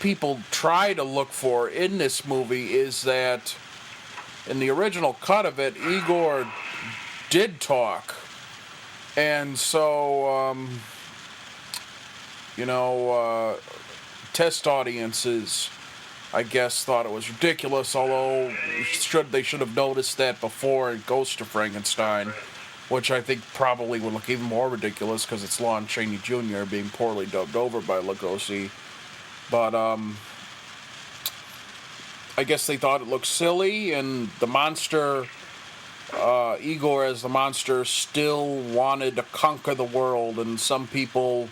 people try to look for in this movie is that in the original cut of it, Igor did talk. And so, test audiences, I guess, thought it was ridiculous, although they should have noticed that before it goes to Frankenstein, which I think probably would look even more ridiculous because it's Lon Chaney Jr. being poorly dubbed over by Lugosi. But I guess they thought it looked silly, and the monster, Igor as the monster, still wanted to conquer the world, and some people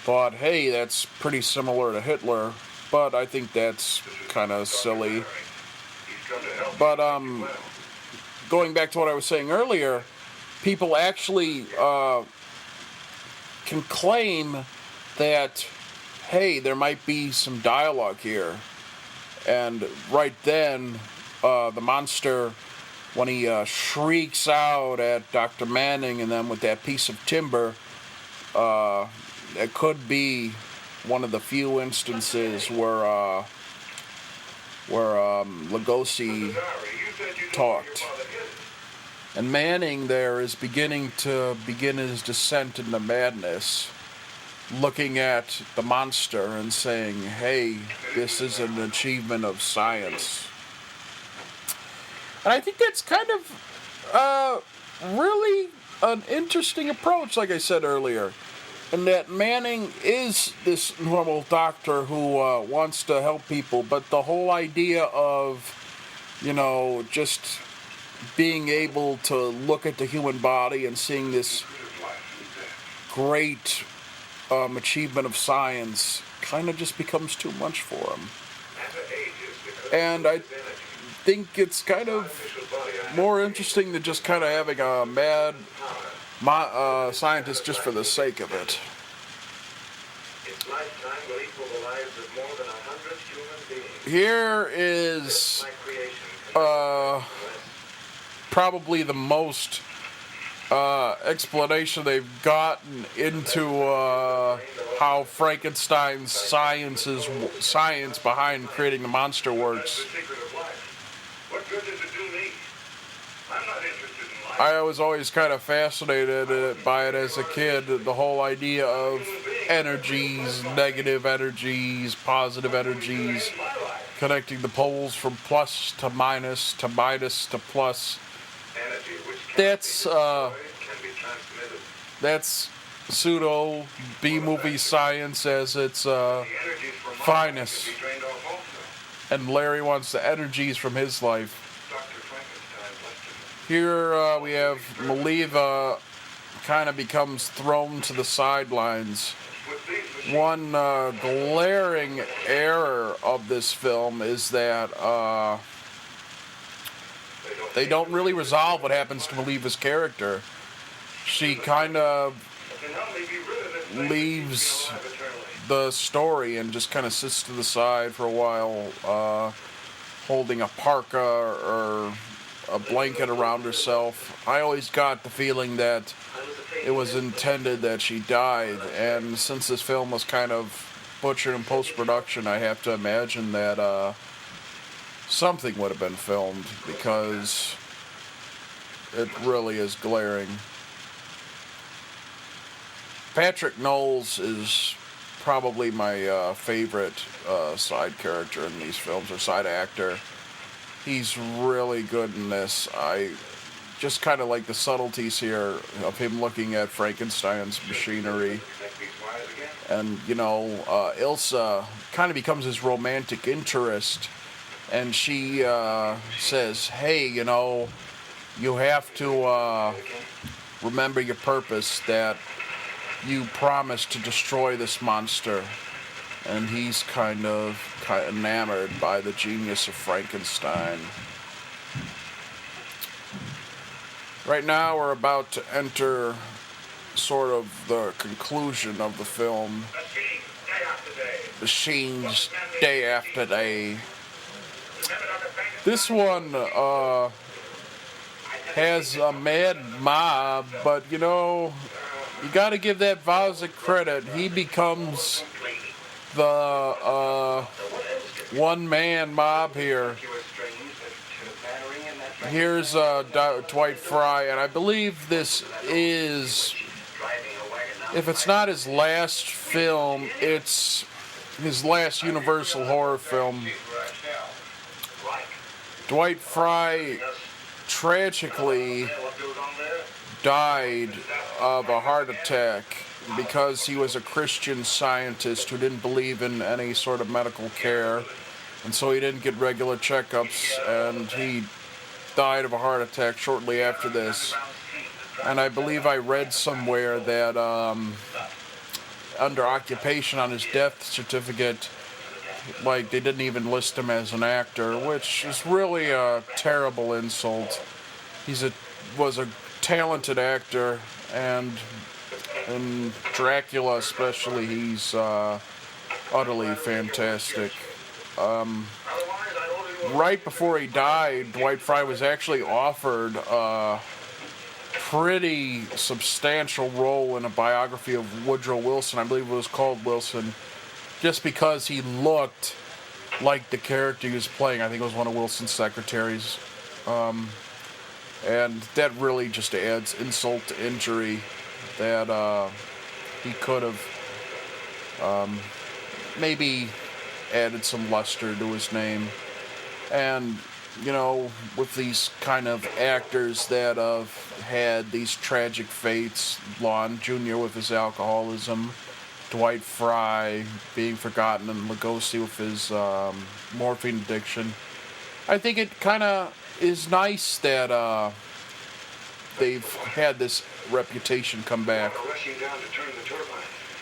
thought, hey, that's pretty similar to Hitler, but I think that's kind of silly. But going back to what I was saying earlier, people actually can claim that, hey, there might be some dialogue here. And right then, the monster, when he shrieks out at Dr. Manning and then with that piece of timber, it could be one of the few instances where Lugosi talked. And Manning there is begin his descent into madness, looking at the monster and saying, hey, this is an achievement of science. And I think that's kind of really an interesting approach, like I said earlier. And that Manning is this normal doctor who wants to help people, but the whole idea of, just being able to look at the human body and seeing this great achievement of science kind of just becomes too much for him. And I think it's kind of more interesting than just kind of having a mad scientist just for the sake of it. Its lifetime will equal the lives of more than 100 human beings. Here is My creation. probably the most explanation they've gotten into how Frankenstein's science behind creating the monster works. What good does it do me? I'm not interested in life. I was always kind of fascinated by it as a kid, the whole idea of energies, negative energies, positive energies, connecting the poles from plus to minus to minus to plus. Energy which can be transmitted. That's pseudo B-movie science as its The energies from my finest. can be drained off also. And Larry wants the energies from his life. Dr. Frankenstein left Here we have Maleva kind of becomes thrown to the sidelines. with these machines. One glaring error of this film is that they don't really resolve what happens to Maleva's character. She kind of can help me be rid of this thing. leaves Alive eternally. the story and just kind of sits to the side for a while, holding a parka or a blanket around herself. I always got the feeling that it was intended that she died, and since this film was kind of butchered in post-production, I have to imagine that something would have been filmed, because it really is glaring. Patric Knowles is probably my favorite side character in these films, or side actor. He's really good in this. I just kind of like the subtleties here of him looking at Frankenstein's machinery. Connect these wires again. And, you know, Ilsa kind of becomes his romantic interest. And she says, hey, you know, you have to remember your purpose, that you promised to destroy this monster. And he's kind of enamored by the genius of Frankenstein. Right now we're about to enter sort of the conclusion of the film. Machines day after day. This one has a mad mob, but you know, you gotta give that Vaza credit. He becomes the one-man mob here. Here's Dwight Fry, and I believe this is, if it's not his last film, it's his last Universal horror film. Dwight Fry tragically died of a heart attack because he was a Christian scientist who didn't believe in any sort of medical care, and so he didn't get regular checkups, and he died of a heart attack shortly after this. And I believe I read somewhere that under occupation on his death certificate, like, they didn't even list him as an actor, which is really a terrible insult. Was a talented actor, and in Dracula especially, he's utterly fantastic. Right before he died, Dwight Fry was actually offered a pretty substantial role in a biography of Woodrow Wilson. I believe it was called Wilson, just because he looked like the character he was playing. I think it was one of Wilson's secretaries. And that really just adds insult to injury, that he could have maybe added some luster to his name. And, you know, with these kind of actors that have had these tragic fates, Lon Jr. with his alcoholism, Dwight Fry being forgotten, and Lugosi with his morphine addiction, I think it kind of is nice that they've had this reputation come back.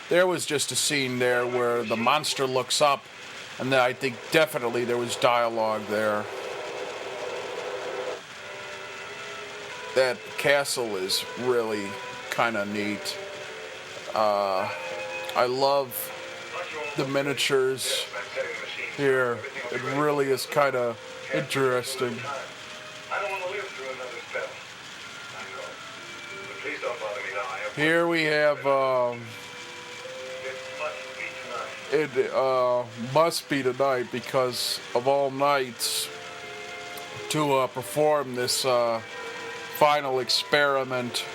There was just a scene there where the monster looks up, and then I think definitely there was dialogue there. That castle is really kind of neat. I love the miniatures here. It really is kind of interesting. I don't want to live through another spell. I know. But please don't bother me now. I have Here we have, it must be tonight. it must be tonight because of all nights to perform this final experiment.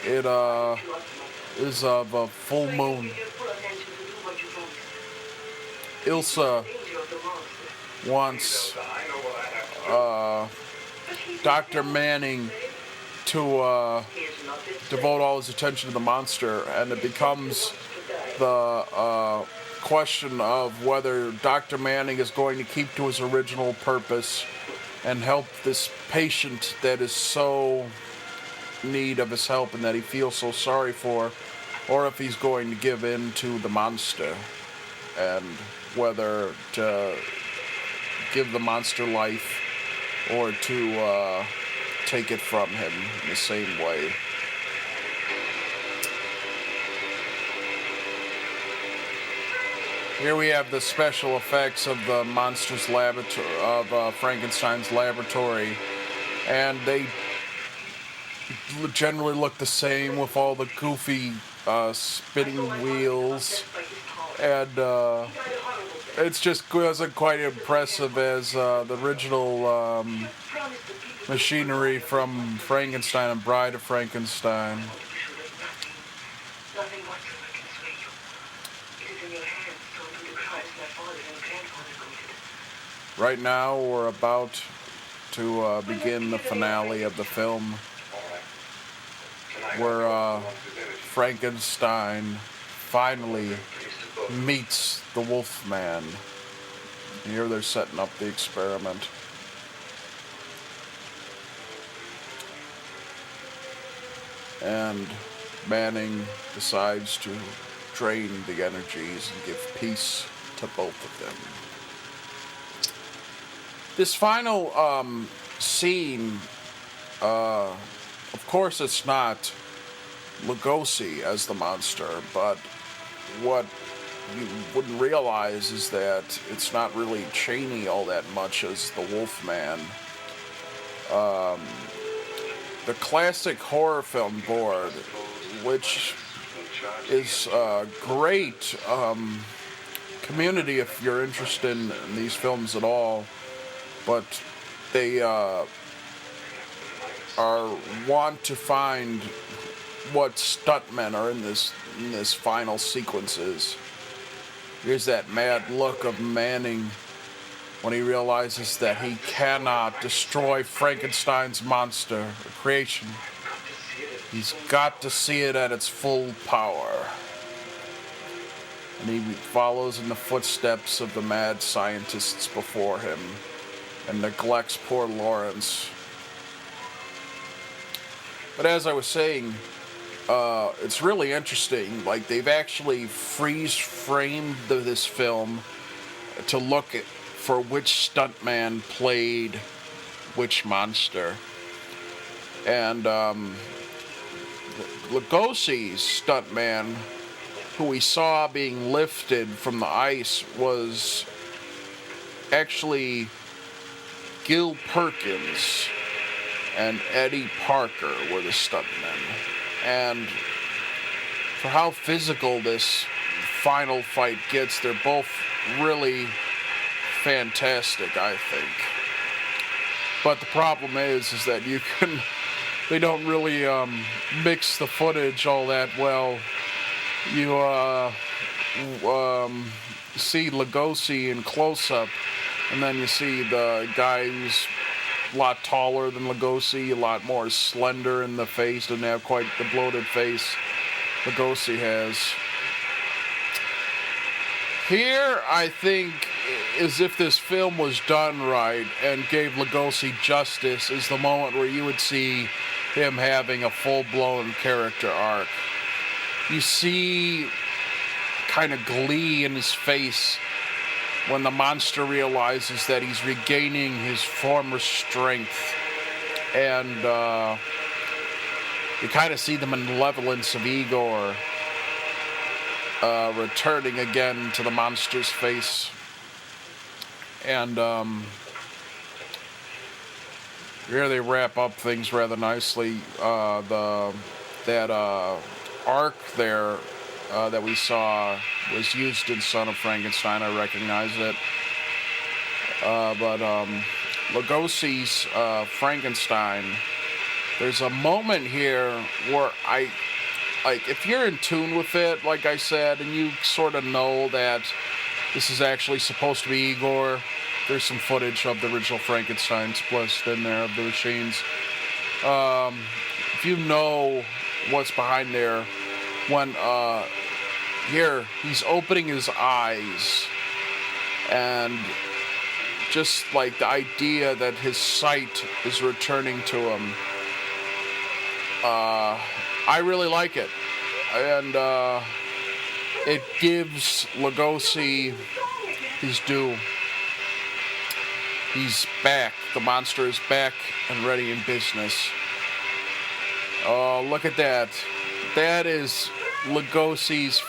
It is of a full moon. Ilsa wants Dr. Manning to devote all his attention to the monster, and it becomes the question of whether Dr. Manning is going to keep to his original purpose and help this patient that is so in need of his help and that he feels so sorry for, or if he's going to give in to the monster, and whether to give the monster life or to take it from him in the same way. Here we have the special effects of the monster's laboratory, of Frankenstein's laboratory, and they generally look the same with all the goofy spinning wheels, and it's just wasn't quite impressive as the original machinery from Frankenstein and Bride of Frankenstein. Right now we're about to begin the finale of the film, where Frankenstein finally meets the Wolfman. Here they're setting up the experiment. And Manning decides to drain the energies and give peace to both of them. This final scene, of course it's not Lugosi as the monster, but what you wouldn't realize is that it's not really Chaney all that much as the Wolfman. The classic horror film board, which is a great community if you're interested in these films at all, but they want to find what stuntmen are in this final sequences. Here's that mad look of Manning when he realizes that he cannot destroy Frankenstein's monster creation. He's got to see it at its full power. And he follows in the footsteps of the mad scientists before him and neglects poor Lawrence. But as I was saying, it's really interesting. Like, they've actually freeze-framed this film to look for which stuntman played which monster. And Lugosi's stuntman, who we saw being lifted from the ice, was actually Gil Perkins and Eddie Parker were the stuntmen. And for how physical this final fight gets, they're both really fantastic, I think. But the problem is that they don't really mix the footage all that well. You see Lugosi in close-up, and then you see the guy who's a lot taller than Lugosi, a lot more slender in the face, doesn't have quite the bloated face Lugosi has. Here, I think, as if this film was done right and gave Lugosi justice, is the moment where you would see him having a full-blown character arc. You see kind of glee in his face when the monster realizes that he's regaining his former strength, and you kind of see the malevolence of Igor returning again to the monster's face. And here they wrap up things rather nicely. That arc there that we saw was used in Son of Frankenstein. I recognize it. But Lugosi's Frankenstein, there's a moment here where if you're in tune with it, like I said, and you sort of know that this is actually supposed to be Igor, there's some footage of the original Frankenstein spliced in there of the machines. If you know what's behind there, when here he's opening his eyes, and just like the idea that his sight is returning to him, I really like it, and it gives Lugosi his due. He's back. The monster is back and ready in business. Oh, look at that. That is Lugosi's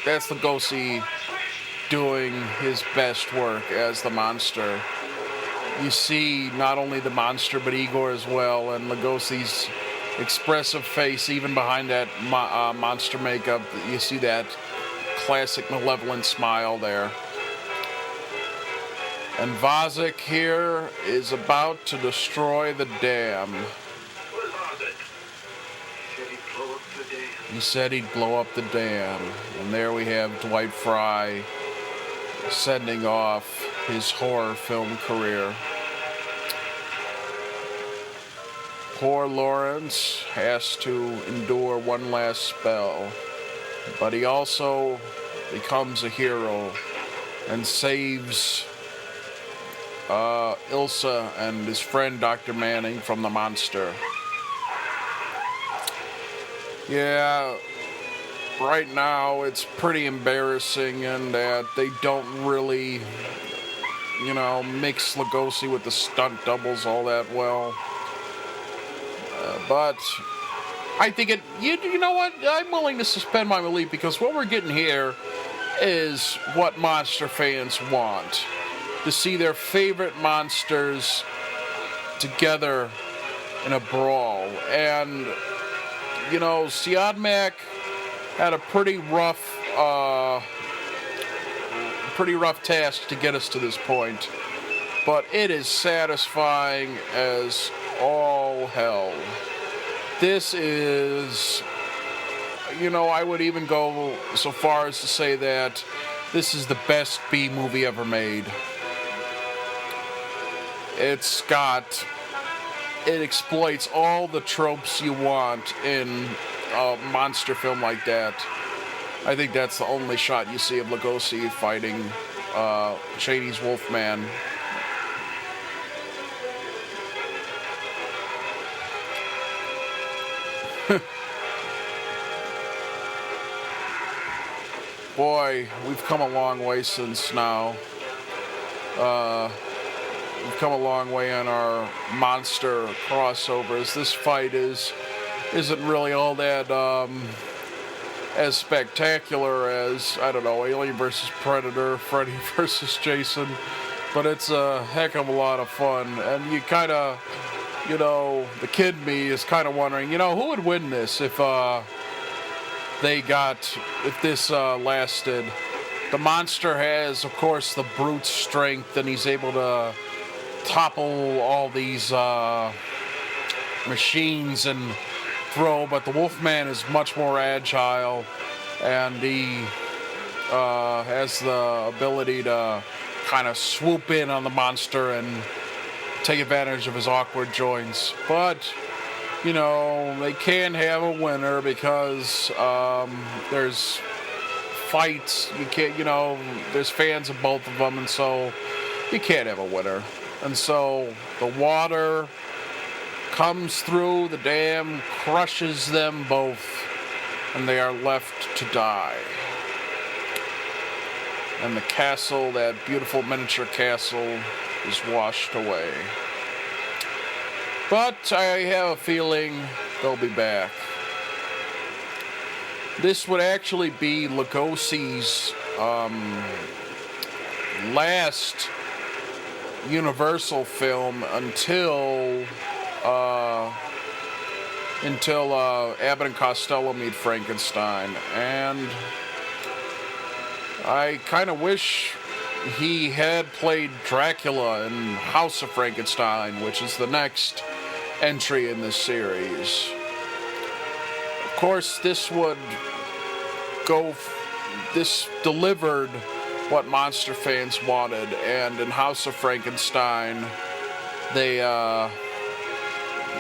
that's Lugosi doing his best work as the monster. You see not only the monster, but Igor as well, and Lugosi's expressive face, even behind that monster makeup. You see that classic malevolent smile there. And Vasaria here is about to destroy the dam. Where's Vasaria? He said he'd blow up the dam. And there we have Dwight Fry sending off his horror film career. Poor Lawrence has to endure one last spell, but he also becomes a hero and saves Ilsa and his friend Dr. Manning from the monster. Yeah, right now it's pretty embarrassing in that they don't really, mix Lugosi with the stunt doubles all that well. But I think you know what? I'm willing to suspend my belief, because what we're getting here is what monster fans want. To see their favorite monsters together in a brawl. And, Siodmak had a pretty rough task to get us to this point. But it is satisfying as all hell. This is, I would even go so far as to say that this is the best B movie ever made. It exploits all the tropes you want in a monster film like that. I think that's the only shot you see of Lugosi fighting Chaney's Wolfman. Boy, we've come a long way since now. We've come a long way on our monster crossovers. This fight isn't really all that as spectacular as, Alien vs. Predator, Freddy vs. Jason, but it's a heck of a lot of fun. And you kind of, the kid in me is kind of wondering, who would win this if this lasted. The monster has, of course, the brute strength, and he's able to topple all these machines and throw, but the Wolfman is much more agile, and he has the ability to kind of swoop in on the monster and take advantage of his awkward joints. But they can have a winner, because there's fights. You can't, there's fans of both of them, and so you can't have a winner. And so the water comes through the dam, crushes them both, and they are left to die. And the castle, that beautiful miniature castle, is washed away. But I have a feeling they'll be back. This would actually be Lugosi's last Universal film until Abbott and Costello meet Frankenstein, and I kind of wish he had played Dracula in House of Frankenstein, which is the next entry in this series. Of course, this delivered what monster fans wanted, and in House of Frankenstein, they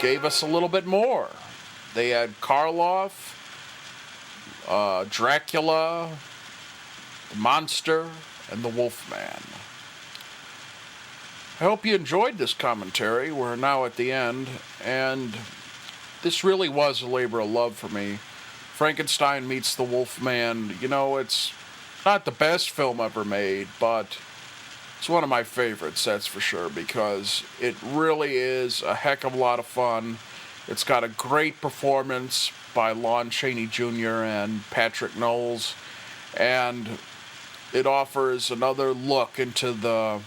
gave us a little bit more. They had Karloff, Dracula, the monster, and the Wolfman. I hope you enjoyed this commentary. We're now at the end, and this really was a labor of love for me. Frankenstein meets the Wolfman. You know, it's not the best film ever made, but it's one of my favorites, that's for sure, because it really is a heck of a lot of fun. It's got a great performance by Lon Chaney Jr. and Patric Knowles, and it offers another look into the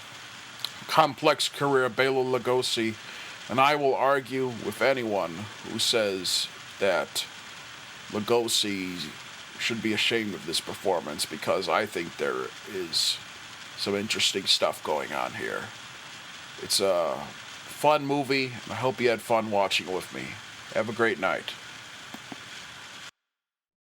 complex career of Bela Lugosi, and I will argue with anyone who says that Lugosi should be ashamed of this performance, because I think there is some interesting stuff going on here. It's a fun movie, and I hope you had fun watching it with me. Have a great night.